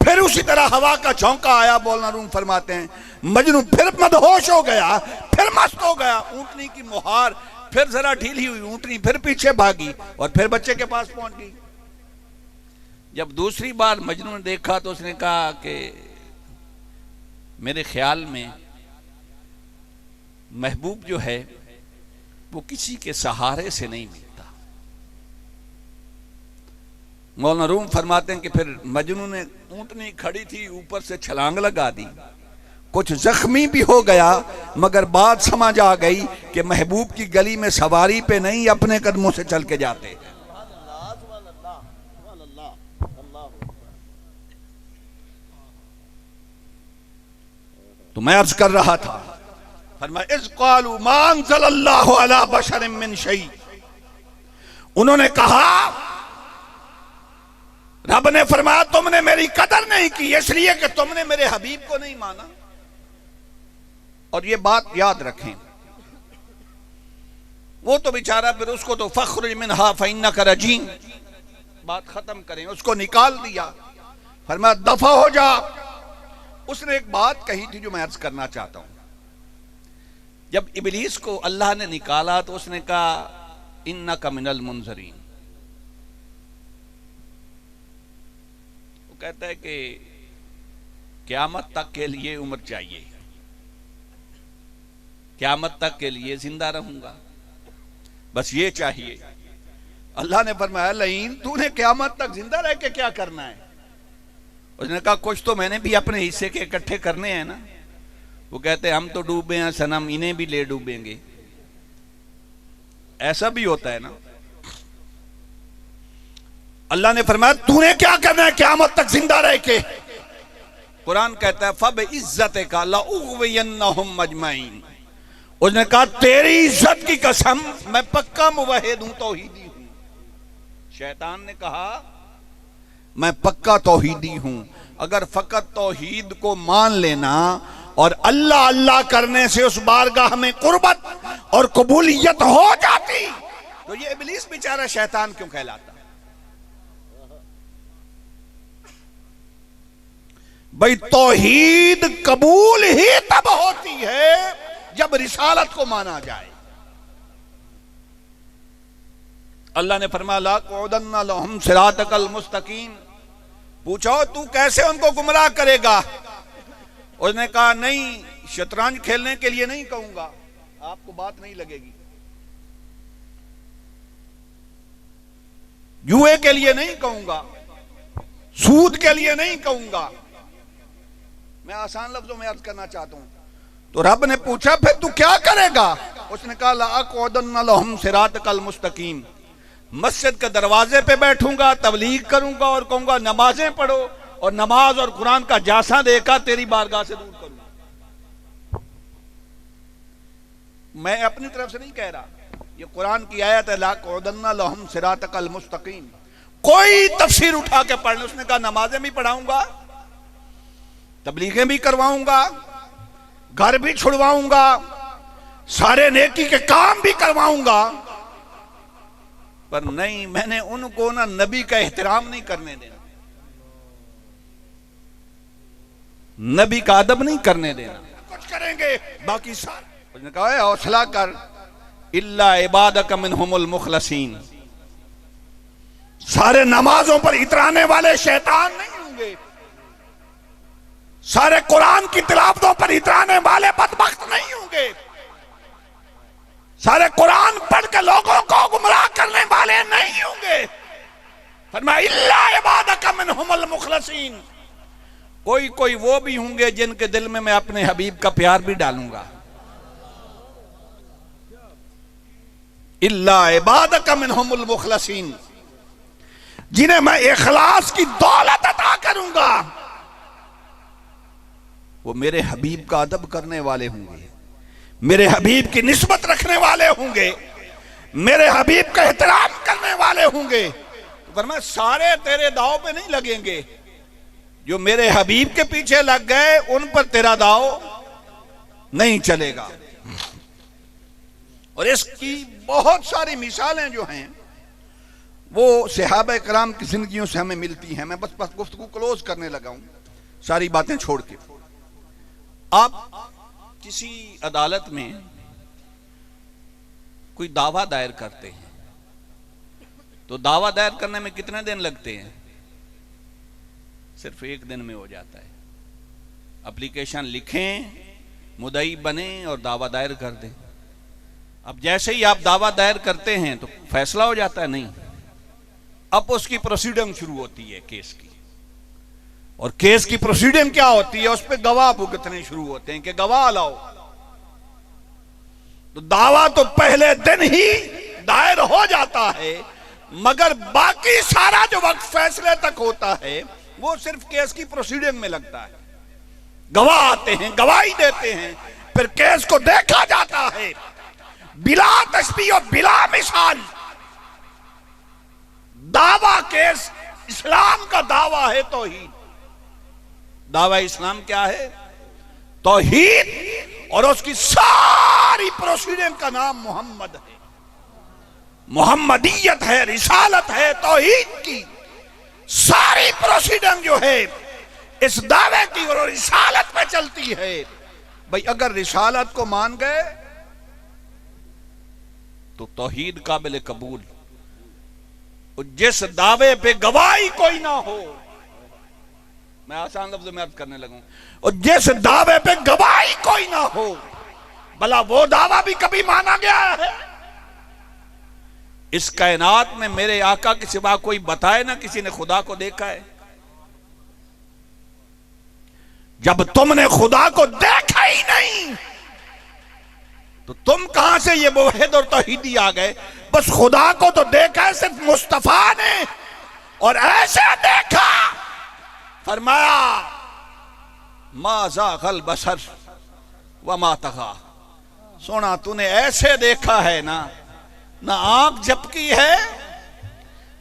फिर उसी तरह हवा का झोंका आया। मौलाना रूम फरमाते हैं मजनू फिर मदहोश हो गया, फिर मस्त हो गया। ऊंटनी की मुहार फिर जरा ढीली हुई, ऊंटनी फिर पीछे भागी और फिर बच्चे के पास पहुंच गई। जब दूसरी बार मजनू ने देखा तो उसने कहा कि मेरे ख्याल में महबूब जो है वो किसी के सहारे से नहीं मिलता। मौलाना रूम फरमाते हैं कि फिर मजनू ने ऊंटनी खड़ी थी ऊपर से छलांग लगा दी, कुछ जख्मी भी हो गया, मगर बात समझ आ गई कि महबूब की गली में सवारी पे नहीं अपने कदमों से चल के जाते। तो मैं अर्ज कर रहा था, फरमाया इज़ क़ालू मा अंज़लल्लाहु अला बशरिन मिन शै। उन्होंने कहा, रब ने फरमाया तुमने मेरी कदर नहीं की इसलिए कि तुमने मेरे हबीब को नहीं माना। और ये बात याद रखें, वो तो बेचारा फिर उसको तो फख्रुज मिनहा फइन्नका रजीम, बात खत्म करें, उसको निकाल दिया। फरमाया दफा हो जा। उसने एक बात कही थी जो मैं अर्ज करना चाहता हूं। जब इबलीस को अल्लाह ने निकाला तो उसने कहा इन्नका मिनल मुनज़रीन। वो कहता है कि क़यामत तक के लिए उम्र चाहिए, क़यामत तक के लिए जिंदा रहूंगा, बस ये चाहिए। अल्लाह ने फरमाया लईन तूने क़यामत तक जिंदा रह के क्या करना है? उसने कहा कुछ तो मैंने भी अपने हिस्से के इकट्ठे करने हैं ना। वो कहते हम तो डूबे हैं सनम, इन्हें भी ले डूबेंगे। ऐसा भी होता है ना। अल्लाह ने फरमाया तूने क्या करना है क़यामत तक जिंदा रह के? कुरान कहता है फब इज्जत का लउग़वियन्नहुम अजमईन। उसने कहा तेरी इज्जत की कसम मैं पक्का मुवहिद हूं, तौहीदी हूं। शैतान ने कहा मैं पक्का तौहीदी हूं। अगर फकत तौहीद को मान लेना और अल्लाह अल्लाह करने से उस बारगाह में कुर्बत और कबूलियत हो जाती तो ये इब्लीस बेचारा शैतान क्यों कहलाता? भाई तौहीद कबूल ही तब होती है जब रिसालत को माना जाए। अल्लाह ने फरमाया ला क़ौदन्ना लहुम सिरातकल मुस्तकीम। पूछो तू कैसे उनको गुमराह करेगा? उसने कहा नहीं, शतरंज खेलने के लिए नहीं कहूंगा, आपको बात नहीं लगेगी। जुए के लिए नहीं कहूंगा, सूद के लिए नहीं कहूंगा। मैं आसान लफ्जों में अर्ज करना चाहता हूं। तो रब ने पूछा फिर तू क्या करेगा? उसने कहा लाक़ौदन्ना लहुम सिरातकल मुस्तकीम। मस्जिद के दरवाजे पे बैठूंगा, तबलीग करूंगा और कहूंगा नमाजें पढ़ो और नमाज और कुरान का जासा देकर तेरी बारगाह से दूर करूंगा। मैं अपनी तरफ से नहीं कह रहा, ये कुरान की आयत है लाक़ौदन्ना लहुम सिरातकल मुस्तकीम। कोई तफसीर उठा के पढ़ ले। उसने कहा नमाजें भी पढ़ाऊंगा, तबलीगें भी करवाऊंगा, घर भी छुड़वाऊंगा, सारे नेकी के काम भी करवाऊंगा, पर नहीं, मैंने उनको ना नबी का एहतराम नहीं करने देना, नबी का अदब नहीं करने देना। कुछ करेंगे बाकी सारा। उसने कहा हौसला कर, इल्ला इबादक मिनहुमुल मुखलसीन। सारे नमाजों पर इतराने वाले शैतान नहीं होंगे, सारे कुरान की तिलावतों पर इतराने वाले बदबख्त नहीं होंगे, सारे कुरान पढ़ के लोगों को गुमराह करने वाले नहीं होंगे। फरमाया इल्ला इबादक मिनहुमुल मुखलसीन। कोई कोई वो भी होंगे जिनके दिल में मैं अपने हबीब का प्यार भी डालूंगा। इल्ला इबादक मिनहुमुल मुखलसीन, जिन्हें मैं इखलास की दौलत अता करूंगा। वो मेरे हबीब का अदब करने वाले होंगे, मेरे हबीब की निस्बत रखने वाले होंगे, मेरे हबीब का एहतराम करने वाले होंगे। तो फरमाया सारे तेरे दाव पे नहीं लगेंगे, जो मेरे हबीब के पीछे लग गए उन पर तेरा दाव नहीं चलेगा। और इसकी बहुत सारी मिसालें जो हैं वो सहाबा कराम की जिंदगियों से हमें मिलती हैं। मैं बस गुफ्तगू क्लोज करने लगा हूं, सारी बातें छोड़ के। आप किसी अदालत में कोई दावा दायर करते हैं तो दावा दायर करने में कितने दिन लगते हैं? सिर्फ एक दिन में हो जाता है। एप्लीकेशन लिखें, मुदई बने और दावा दायर कर दें। अब जैसे ही आप दावा दायर करते हैं तो फैसला हो जाता है? नहीं, अब उसकी प्रोसीडिंग शुरू होती है केस की। और केस की प्रोसीडिंग क्या होती है? उस पर गवाह भुगतने शुरू होते हैं कि गवाह लाओ। तो दावा तो पहले दिन ही दायर हो जाता है, मगर बाकी सारा जो वक्त फैसले तक होता है वो सिर्फ केस की प्रोसीडिंग में लगता है। गवाह आते हैं, गवाही देते हैं, फिर केस को देखा जाता है बिला तशबीह और बिला मिसाल। दावा केस इस्लाम का दावा है तौहीद। दावा इस्लाम क्या है? तौहीद। और उसकी सारी प्रोसीडिंग का नाम मोहम्मद है, मोहम्मदियत है, रिसालत है। तौहीद की सारी प्रोसीडिंग जो है इस दावे की और रिसालत पे चलती है। भाई अगर रिसालत को मान गए तो तौहीद काबिल कबूल। जिस दावे पे गवाही कोई ना हो, मैं आसान लफ्ज़ में अर्ज करने लगूं, और जिस दावे पे गवाही कोई ना हो, भला वो दावा भी कभी माना गया है? इस कायनात में मेरे आका के सिवा कोई बताए ना किसी ने खुदा को देखा है। जब तुमने खुदा को देखा ही नहीं तो तुम कहां से ये मुवहिद और तौहीदी आ गए। बस खुदा को तो देखा है सिर्फ मुस्तफा ने, और ऐसे देखा, फरमाया मा ज़ाग़ल बसर व मा तग़ा। सोना तूने ऐसे देखा है ना, ना आंख झपकी है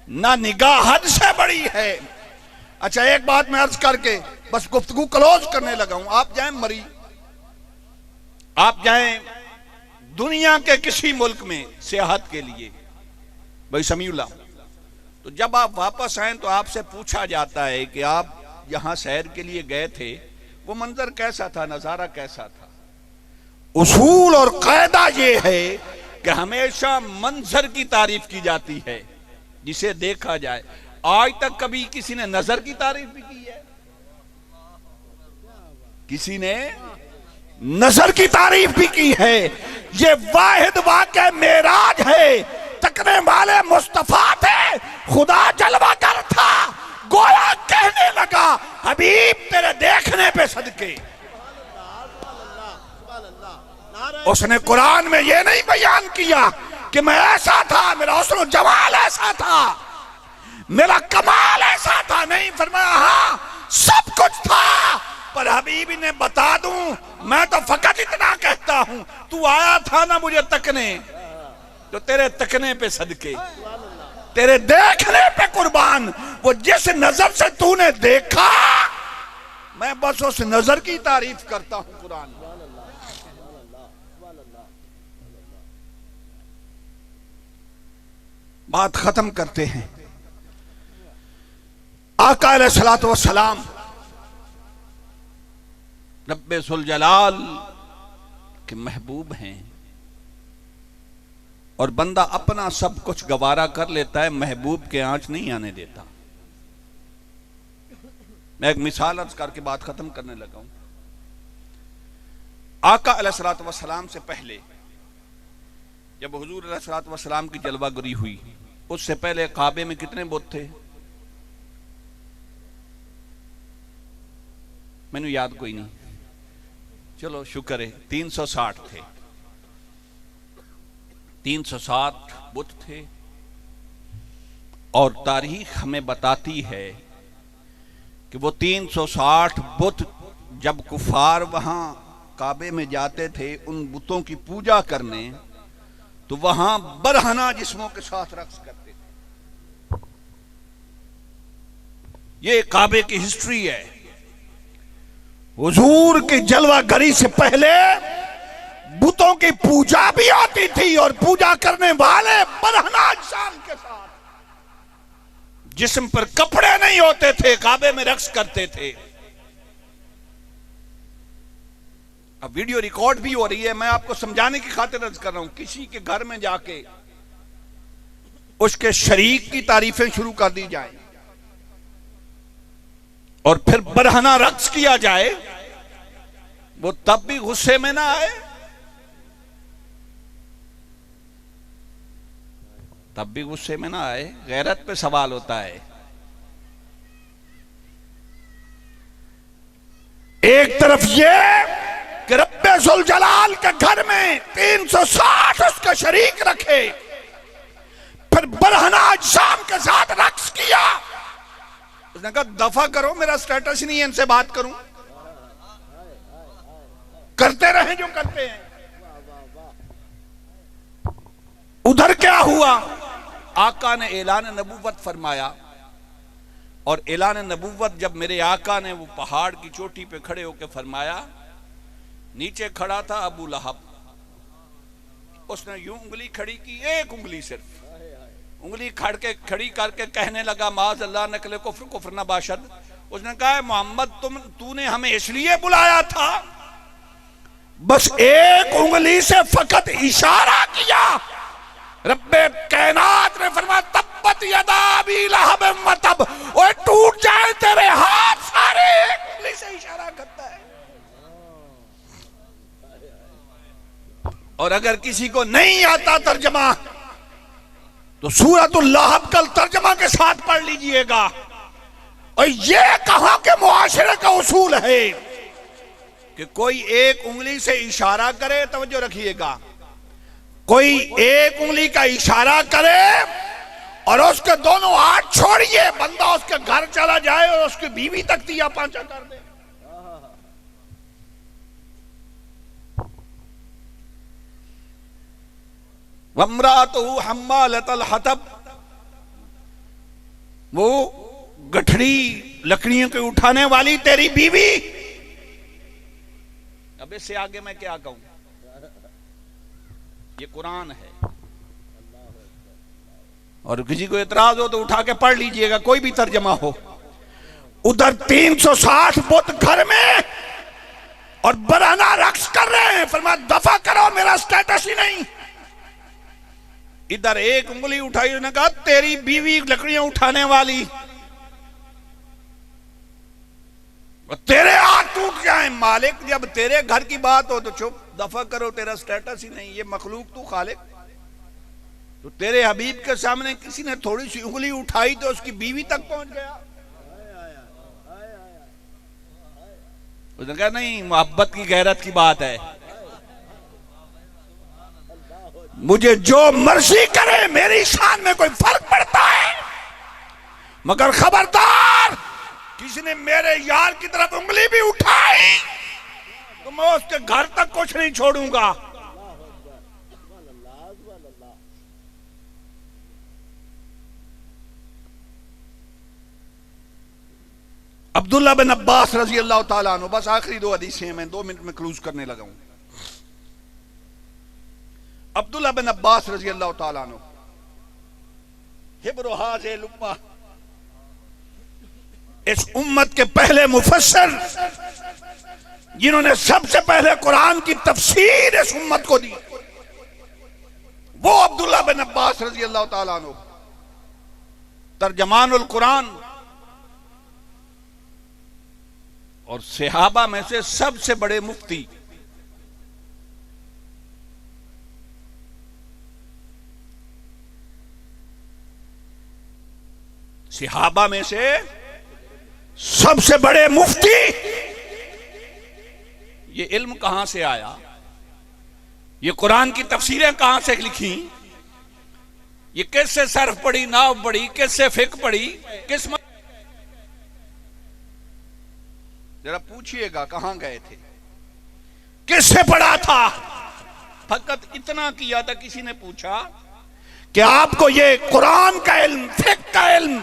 ना निगाह हद से बड़ी है। अच्छा एक बात मैं अर्ज करके बस गुफ्तगू क्लोज करने लगा हूं। आप जाएं मरी, आप जाएं दुनिया के किसी मुल्क में सियाहत के लिए, भाई समीउल्लाह, तो जब आप वापस आए तो आपसे पूछा जाता है कि आप यहां सैर के लिए गए थे, वो मंजर कैसा था, नजारा कैसा था। उसूल और कायदा ये है कि हमेशा मंजर की तारीफ की जाती है जिसे देखा जाए। आज तक कभी किसी ने नजर की तारीफ भी की है? किसी ने नजर की तारीफ भी की है। ये वाहिद वाक़या मेराज है। तकने वाले मुस्तफा थे, खुदा जलवा कर था, गोया कहने लगा हबीब तेरे देखने पे सदके। उसने कुरान में ये नहीं बयान किया कि मैं ऐसा था, मेरा हुस्न जमाल ऐसा था, मेरा कमाल ऐसा था, नहीं, फरमाया हाँ सब कुछ था, पर हबीबी ने बता दूं मैं तो फकत इतना कहता हूं, तू आया था ना मुझे तकने, तो तेरे तकने पे सदके, तेरे देखने पे कुर्बान। वो जिस नजर से तूने देखा, मैं बस उस नजर की तारीफ करता हूं। कुरान बात खत्म करते हैं। आका अलैहिस्सलातु वस्सलाम रब्बे जुल जलाल के महबूब हैं, और बंदा अपना सब कुछ गवारा कर लेता है, महबूब के आंच नहीं आने देता। मैं एक मिसाल अर्ज करके बात खत्म करने लगा हूं। आका अलैहिस्सलातु वस्सलाम से पहले जब हुजूर अलैहिस्सलातु वस्सलाम की जलवागरी हुई, उससे पहले काबे में कितने बुत थे? मैंने याद कोई नहीं, चलो शुक्र है, 360 थे। 360 बुत थे। और तारीख हमें बताती है कि वो 360 बुत जब कुफार वहां काबे में जाते थे उन बुतों की पूजा करने, तो वहां बरहना जिस्मों के साथ रक्स करते थे। ये काबे की हिस्ट्री है। हुजूर की जलवागरी से पहले बुतों की पूजा भी होती थी, और पूजा करने वाले बरहना अजसाम के साथ, जिस्म पर कपड़े नहीं होते थे, काबे में रक्स करते थे। अब वीडियो रिकॉर्ड भी हो रही है, मैं आपको समझाने की खातिर अर्ज कर रहा हूं। किसी के घर में जाके उसके शरीक की तारीफें शुरू कर दी जाए और फिर बरहना रक्स किया जाए, वो तब भी गुस्से में ना आए? तब भी गुस्से में ना आए? गैरत पे सवाल होता है। एक तरफ ये कि रब्बे जुल जलाल के घर में 360 उसके शरीक रखे, फिर बरहना अजसाम के साथ रक्स किया। उसने कहा दफा करो, मेरा स्टेटस नहीं है इनसे बात करूं। करते रहे जो करते हैं। उधर क्या हुआ? आका ने ऐलान नबूवत फरमाया, और ऐलान नबूवत जब मेरे आका ने वो पहाड़ की चोटी पे खड़े होकर फरमाया, नीचे खड़ा था अबू लहब, उसने यूं उंगली खड़ी की, एक उंगली सिर्फ उंगली खड़ी करके कहने लगा माज़ अल्लाह नकले कुफ्र कुफ्र न बाशद। उसने कहा मोहम्मद तूने हमें इसलिए बुलाया था, बस एक उंगली से फकत इशारा किया। रब्बे कायनात ने फरमाया तब्बत यदा अबी लहब व तब, ओए टूट जाए तेरे हाथ सारे, एक उंगली से इशारा करता है। और अगर किसी को नहीं आता तर्जमा, तो सूरतुल लहब कल तर्जमा के साथ पढ़ लीजिएगा। और ये कहां के मुआशरे का उसूल है कि कोई एक उंगली से इशारा करे, तवज्जो रखिएगा, कोई एक उंगली का इशारा करे और उसके दोनों हाथ छोड़िए, बंदा उसके घर चला जाए और उसकी बीवी तक दिया पांचा कर दे। वम्रातहु हम्मालतल हतब, वो गठरी लकड़ियों के उठाने वाली तेरी बीवी। अब इससे आगे मैं क्या कहूं, ये कुरान है। और किसी को एतराज हो तो उठा के पढ़ लीजिएगा, कोई भी तर्जमा हो। उधर 360 बुत घर में और बराना रक्स कर रहे हैं, फरमाया दफा करो, मेरा स्टेटस ही नहीं। इधर एक उंगली उठाई, उन्होंने कहा तेरी बीवी लकड़ियां उठाने वाली, तेरे हाथ टूट जाए मालिक। जब तेरे घर की बात हो तो चुप, दफा करो, तेरा स्टेटस ही नहीं, ये मखलूक तू खालिक। तो तेरे हबीब के सामने किसी ने थोड़ी सी उंगली उठाई तो उसकी बीवी तक पहुंच गया। उसने कहा नहीं, मोहब्बत की गैरत की बात है, मुझे जो मर्जी करे, मेरी शान में कोई फर्क पड़ता है, मगर खबरदार किसी ने मेरे यार की तरफ उंगली भी उठाई तो मैं उसके घर तक कुछ नहीं छोड़ूंगा। अब्दुल्ला बिन अब्बास रजी अल्लाह ताला अन्हु, बस आखिरी दो हदीसें हैं, मैं 2 मिनट में क्लोज करने लगा हूं। अब्दुल्ला बिन अब्बास रजी अल्लाह ताला अन्हु, हिब्रु हाज़िल उम्मा, इस उम्मत के पहले मुफस्सिर जिन्होंने सबसे पहले कुरान की तफसीर इस उम्मत को दी, वो अब्दुल्ला बिन अब्बास रजी अल्लाह ताला अन्हु, तर्जमानुल कुरान, और सहाबा में से सबसे बड़े मुफ्ती। सहाबा में से सबसे बड़े मुफ्ती। ये इल्म कहां से आया, ये कुरान की तफसीरें कहां से लिखी, ये किससे सर्फ पढ़ी, नाव पढ़ी, किससे फिक पढ़ी, किस जरा पूछिएगा कहां गए थे, किससे पढ़ा था। फकत इतना किया था, किसी ने पूछा कि आपको ये कुरान का इल्म, फिक का इल्म,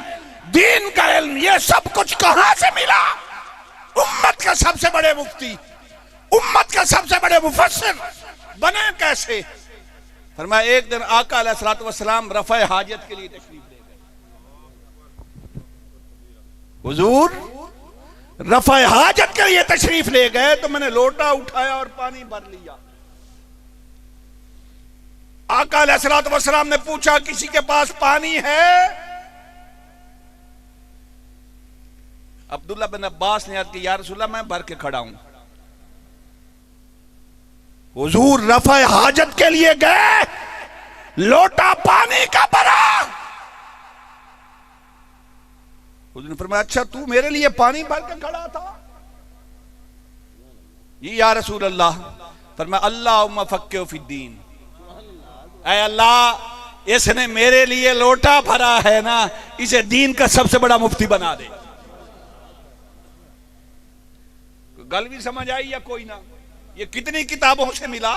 दीन का इल्म, ये सब कुछ कहां से मिला। उम्मत के सबसे बड़े मुफ्ती, उम्मत के सबसे बड़े मुफस्सिर बने कैसे। फरमाया एक दिन आका अलैहिस्सलातु वस्सलाम रफ़े हाजत के लिए तशरीफ ले गए। हुजूर रफ़े हाजत के लिए तशरीफ ले गए तो मैंने लोटा उठाया और पानी भर लिया। आका अलैहिस्सलातु वस्सलाम ने पूछा किसी के पास पानी है। अब्दुल्ला बिन अब्बास ने अर्ज़ की या रसूलल्लाह मैं भर के खड़ा हूं। हुजूर रफ़े हाजत के लिए गए, लोटा पानी का भरा। हुजूर ने फरमाया अच्छा तू मेरे लिए पानी भर के खड़ा था। ये या रसूल अल्लाह। फरमाया अल्लाहुम्मा फ़क्किहु फ़िद्दीन, ऐ अल्लाह इसने मेरे लिए लोटा भरा है ना, इसे दीन का सबसे बड़ा मुफ्ती बना दे। गल भी समझ आई या कोई ना। ये कितनी किताबों से मिला।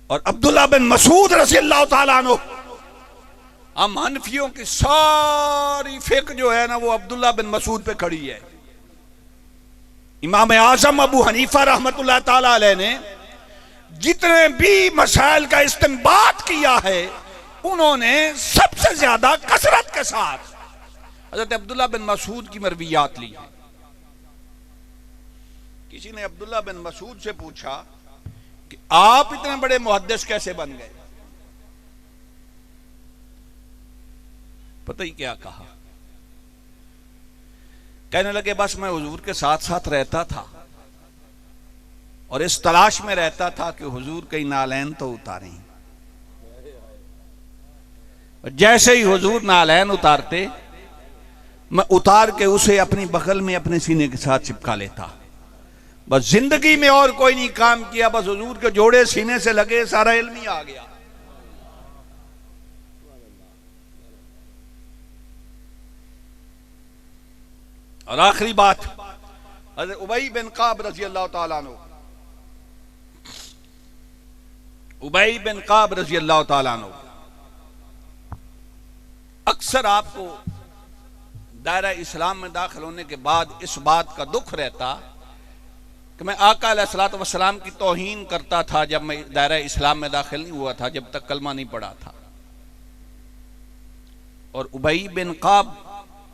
और अब्दुल्ला बिन मसूद रज़ी अल्लाह ताला अन्हु, हम हनफियों की सारी फिक जो है ना वो अब्दुल्ला बिन मसूद पे खड़ी है। इमाम आज़म अबू हनीफा रहमतुल्लाह ताला अलैह ने जितने भी मसाइल का इस्तिंबात किया है उन्होंने सबसे ज्यादा कसरत के साथ हज़रत अब्दुल्ला बिन मसूद की मरवियात ली है। किसी ने अब्दुल्ला बिन मसूद से पूछा कि आप इतने बड़े मुहद्दिस कैसे बन गए। पता ही क्या कहा, कहने लगे बस मैं हुजूर के साथ साथ रहता था और इस तलाश में रहता था कि हुजूर कहीं नालैन तो उतारें। जैसे ही हुजूर नालैन उतारते, मैं उतार के उसे अपनी बगल में अपने सीने के साथ चिपका लेता। बस जिंदगी में और कोई नहीं काम किया, बस हुजूर के जोड़े सीने से लगे, सारा इल्म ही आ गया। और आखिरी बात, हज़रत उबई बिन काब रज़ी अल्लाह ताला अन्हु, उबई बिन काब रज़ी अल्लाह ताला अन्हु, अक्सर आपको दायरा इस्लाम में दाखिल होने के बाद इस बात का दुख रहता कि मैं आका अलैहिस्सलातु वस्सलाम की तौहीन करता था जब मैं दायरा इस्लाम में दाखिल नहीं हुआ था, जब तक कलमा नहीं पढ़ा था। और उबई बिन काब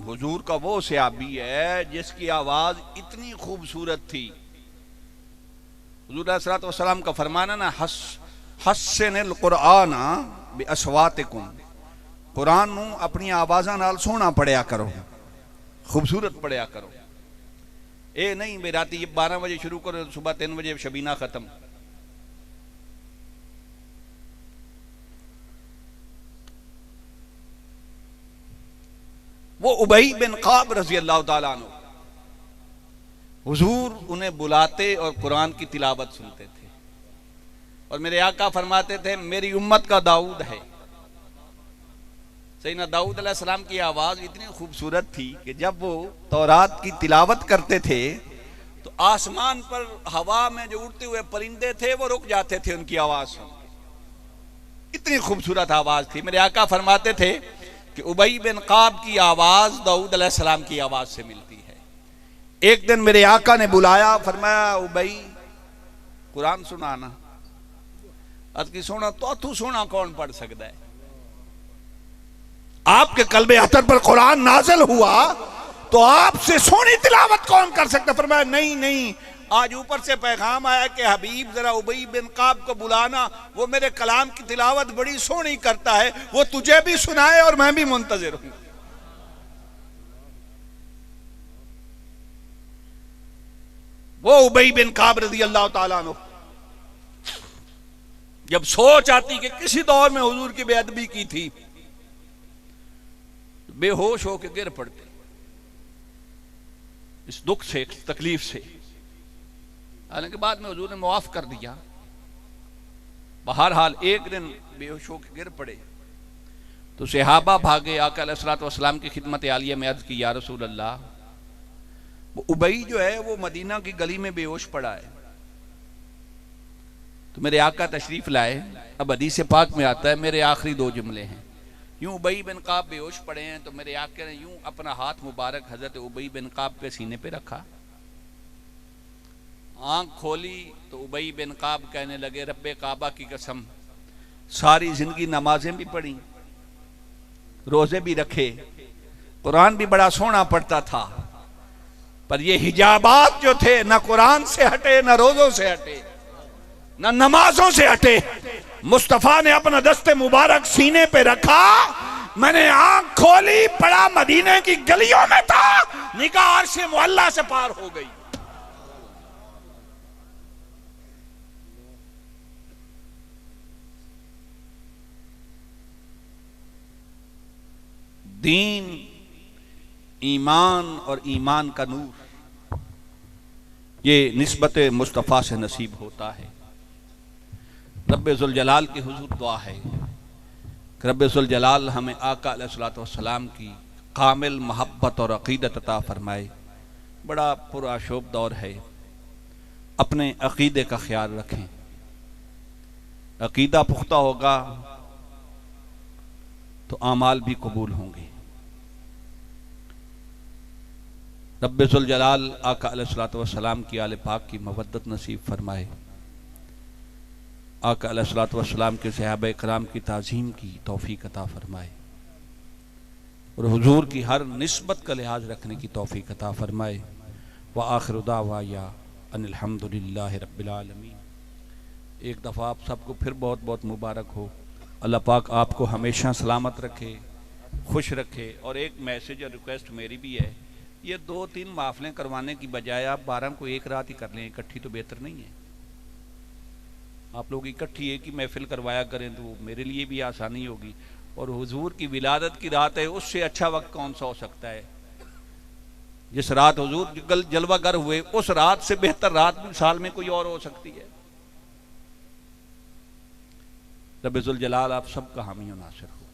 हुजूर का वो सहाबी है जिसकी आवाज इतनी खूबसूरत थी। हुजूर अलैहिस्सलातु वस्सलाम का फरमाना ना, हस्सिनिल कुरआन बिअस्वातिकुम, कुरान नू अपनी आवाज़ां नाल सोहना पढ़िया करो, खूबसूरत पढ़िया करो। ये नहीं भी रात 12 बजे शुरू करो, सुबह 3 बजे शबीना खत्म। वो उबई बिन काब रज़ी अल्लाह ताला अन्हु, हुजूर उन्हें बुलाते और कुरान की तिलावत सुनते थे। और मेरे आका फरमाते थे, मेरी उम्मत का दाऊद है। सैयदना दाऊद अलैहिस्सलाम की आवाज इतनी खूबसूरत थी कि जब वो तौरात की तिलावत करते थे तो आसमान पर हवा में जो उड़ते हुए परिंदे थे वो रुक जाते थे उनकी आवाज सुन के। इतनी खूबसूरत आवाज थी। मेरे आका फरमाते थे कि उबई बिन काब की आवाज दाऊद अलैहिस्सलाम की आवाज से मिलती है। एक दिन मेरे आका ने बुलाया, फरमाया उबई कुरान सुनाना। अद की सोना तो तू सोना कौन पढ़ सकता है? आपके कल्बे अतर पर कुरान नाज़िल हुआ तो आपसे सोनी तिलावत कौन कर सकता? फरमाया नहीं नहीं, आज ऊपर से पैगाम आया कि हबीब जरा उबई बिन काब को बुलाना, वो मेरे कलाम की तिलावत बड़ी सोनी करता है, वो तुझे भी सुनाए और मैं भी मुंतजिर हूं। वो उबई बिन काब रज़ी अल्लाह ताला अन्हु जब सोच आती कि किसी दौर में हुजूर की बेअदबी की थी, बेहोश होकर गिर पड़ते इस दुख से, तकलीफ से। हालांकि बाद में हुजूर ने मुआफ कर दिया। बहरहाल एक दिन बेहोश होकर गिर पड़े तो सहाबा भागे, आका अलैहिस्सलातु वस्सलाम की खिदमत आलिया में अर्ज की, या रसूल अल्लाह, वो उबई जो है वो मदीना की गली में बेहोश पड़ा है। तो मेरे आका तशरीफ लाए। अब हदीस पाक में आता है, मेरे आखिरी 2 जुमले हैं। यूं उबई बिन काब बेहोश पड़े हैं तो मेरे आका ने यूं अपना हाथ मुबारक हजरत उबई बिन काब के सीने पे रखा, आंख खोली तो उबई बिन काब कहने लगे, रब्बे काबा की कसम, सारी जिंदगी नमाजें भी पढ़ी, रोजे भी रखे, कुरान भी बड़ा सोना पढ़ता था, पर ये हिजाबात जो थे न कुरान से हटे, न रोजों से हटे, न नमाजों से हटे। मुस्तफा ने अपना दस्ते मुबारक सीने पे रखा, मैंने आंख खोली, पड़ा मदीने की गलियों में था, निगाह अर्श मुअल्ला से पार हो गई। दीन, ईमान और ईमान का नूर, ये निस्बत मुस्तफ़ा से नसीब होता है। रब्बे ज़ुल जलाल की हुजूर दुआ है कि रब्बे ज़ुल जलाल हमें आका अलैहिस्सलातु वस्सलाम की कामिल मोहब्बत और अक़ीदत अता फरमाए। बड़ा पुरआशोब दौर है, अपने अक़ीदे का ख्याल रखें। अक़ीदा पुख्ता होगा तो आमाल भी कबूल होंगे। रब्बे ज़ुल जलाल आका अलैहिस्सलातु वस्सलाम की आले पाक की मवद्दत नसीब फरमाए। आका अलैहिस्सलातु वस्सलाम के सहाबा कराम की ताज़ीम की तौफीक अता फरमाए और हुजूर की हर निस्बत का लिहाज रखने की तौफीक अता फरमाए। व आखिरु दावाया अनिल हम्दुलिल्लाहि रब्बिल आलमीन। एक दफ़ा आप सबको फिर बहुत बहुत मुबारक हो। अल्लाह पाक आपको हमेशा सलामत रखे, खुश रखे। और एक मैसेज और रिक्वेस्ट मेरी भी है, ये 2-3 महफिलें करवाने की बजाय आप 12 को एक रात ही कर लें, इकट्ठी तो बेहतर नहीं है। आप लोग इकट्ठी एक ही महफिल करवाया करें तो मेरे लिए भी आसानी होगी और हुजूर की विलादत की रात है, उससे अच्छा वक्त कौन सा हो सकता है। जिस रात हुजूर जलवागर हुए, उस रात से बेहतर रात भी साल में कोई और हो सकती है। रब्बुल जलाल आप सबका हामी और नासिर हो।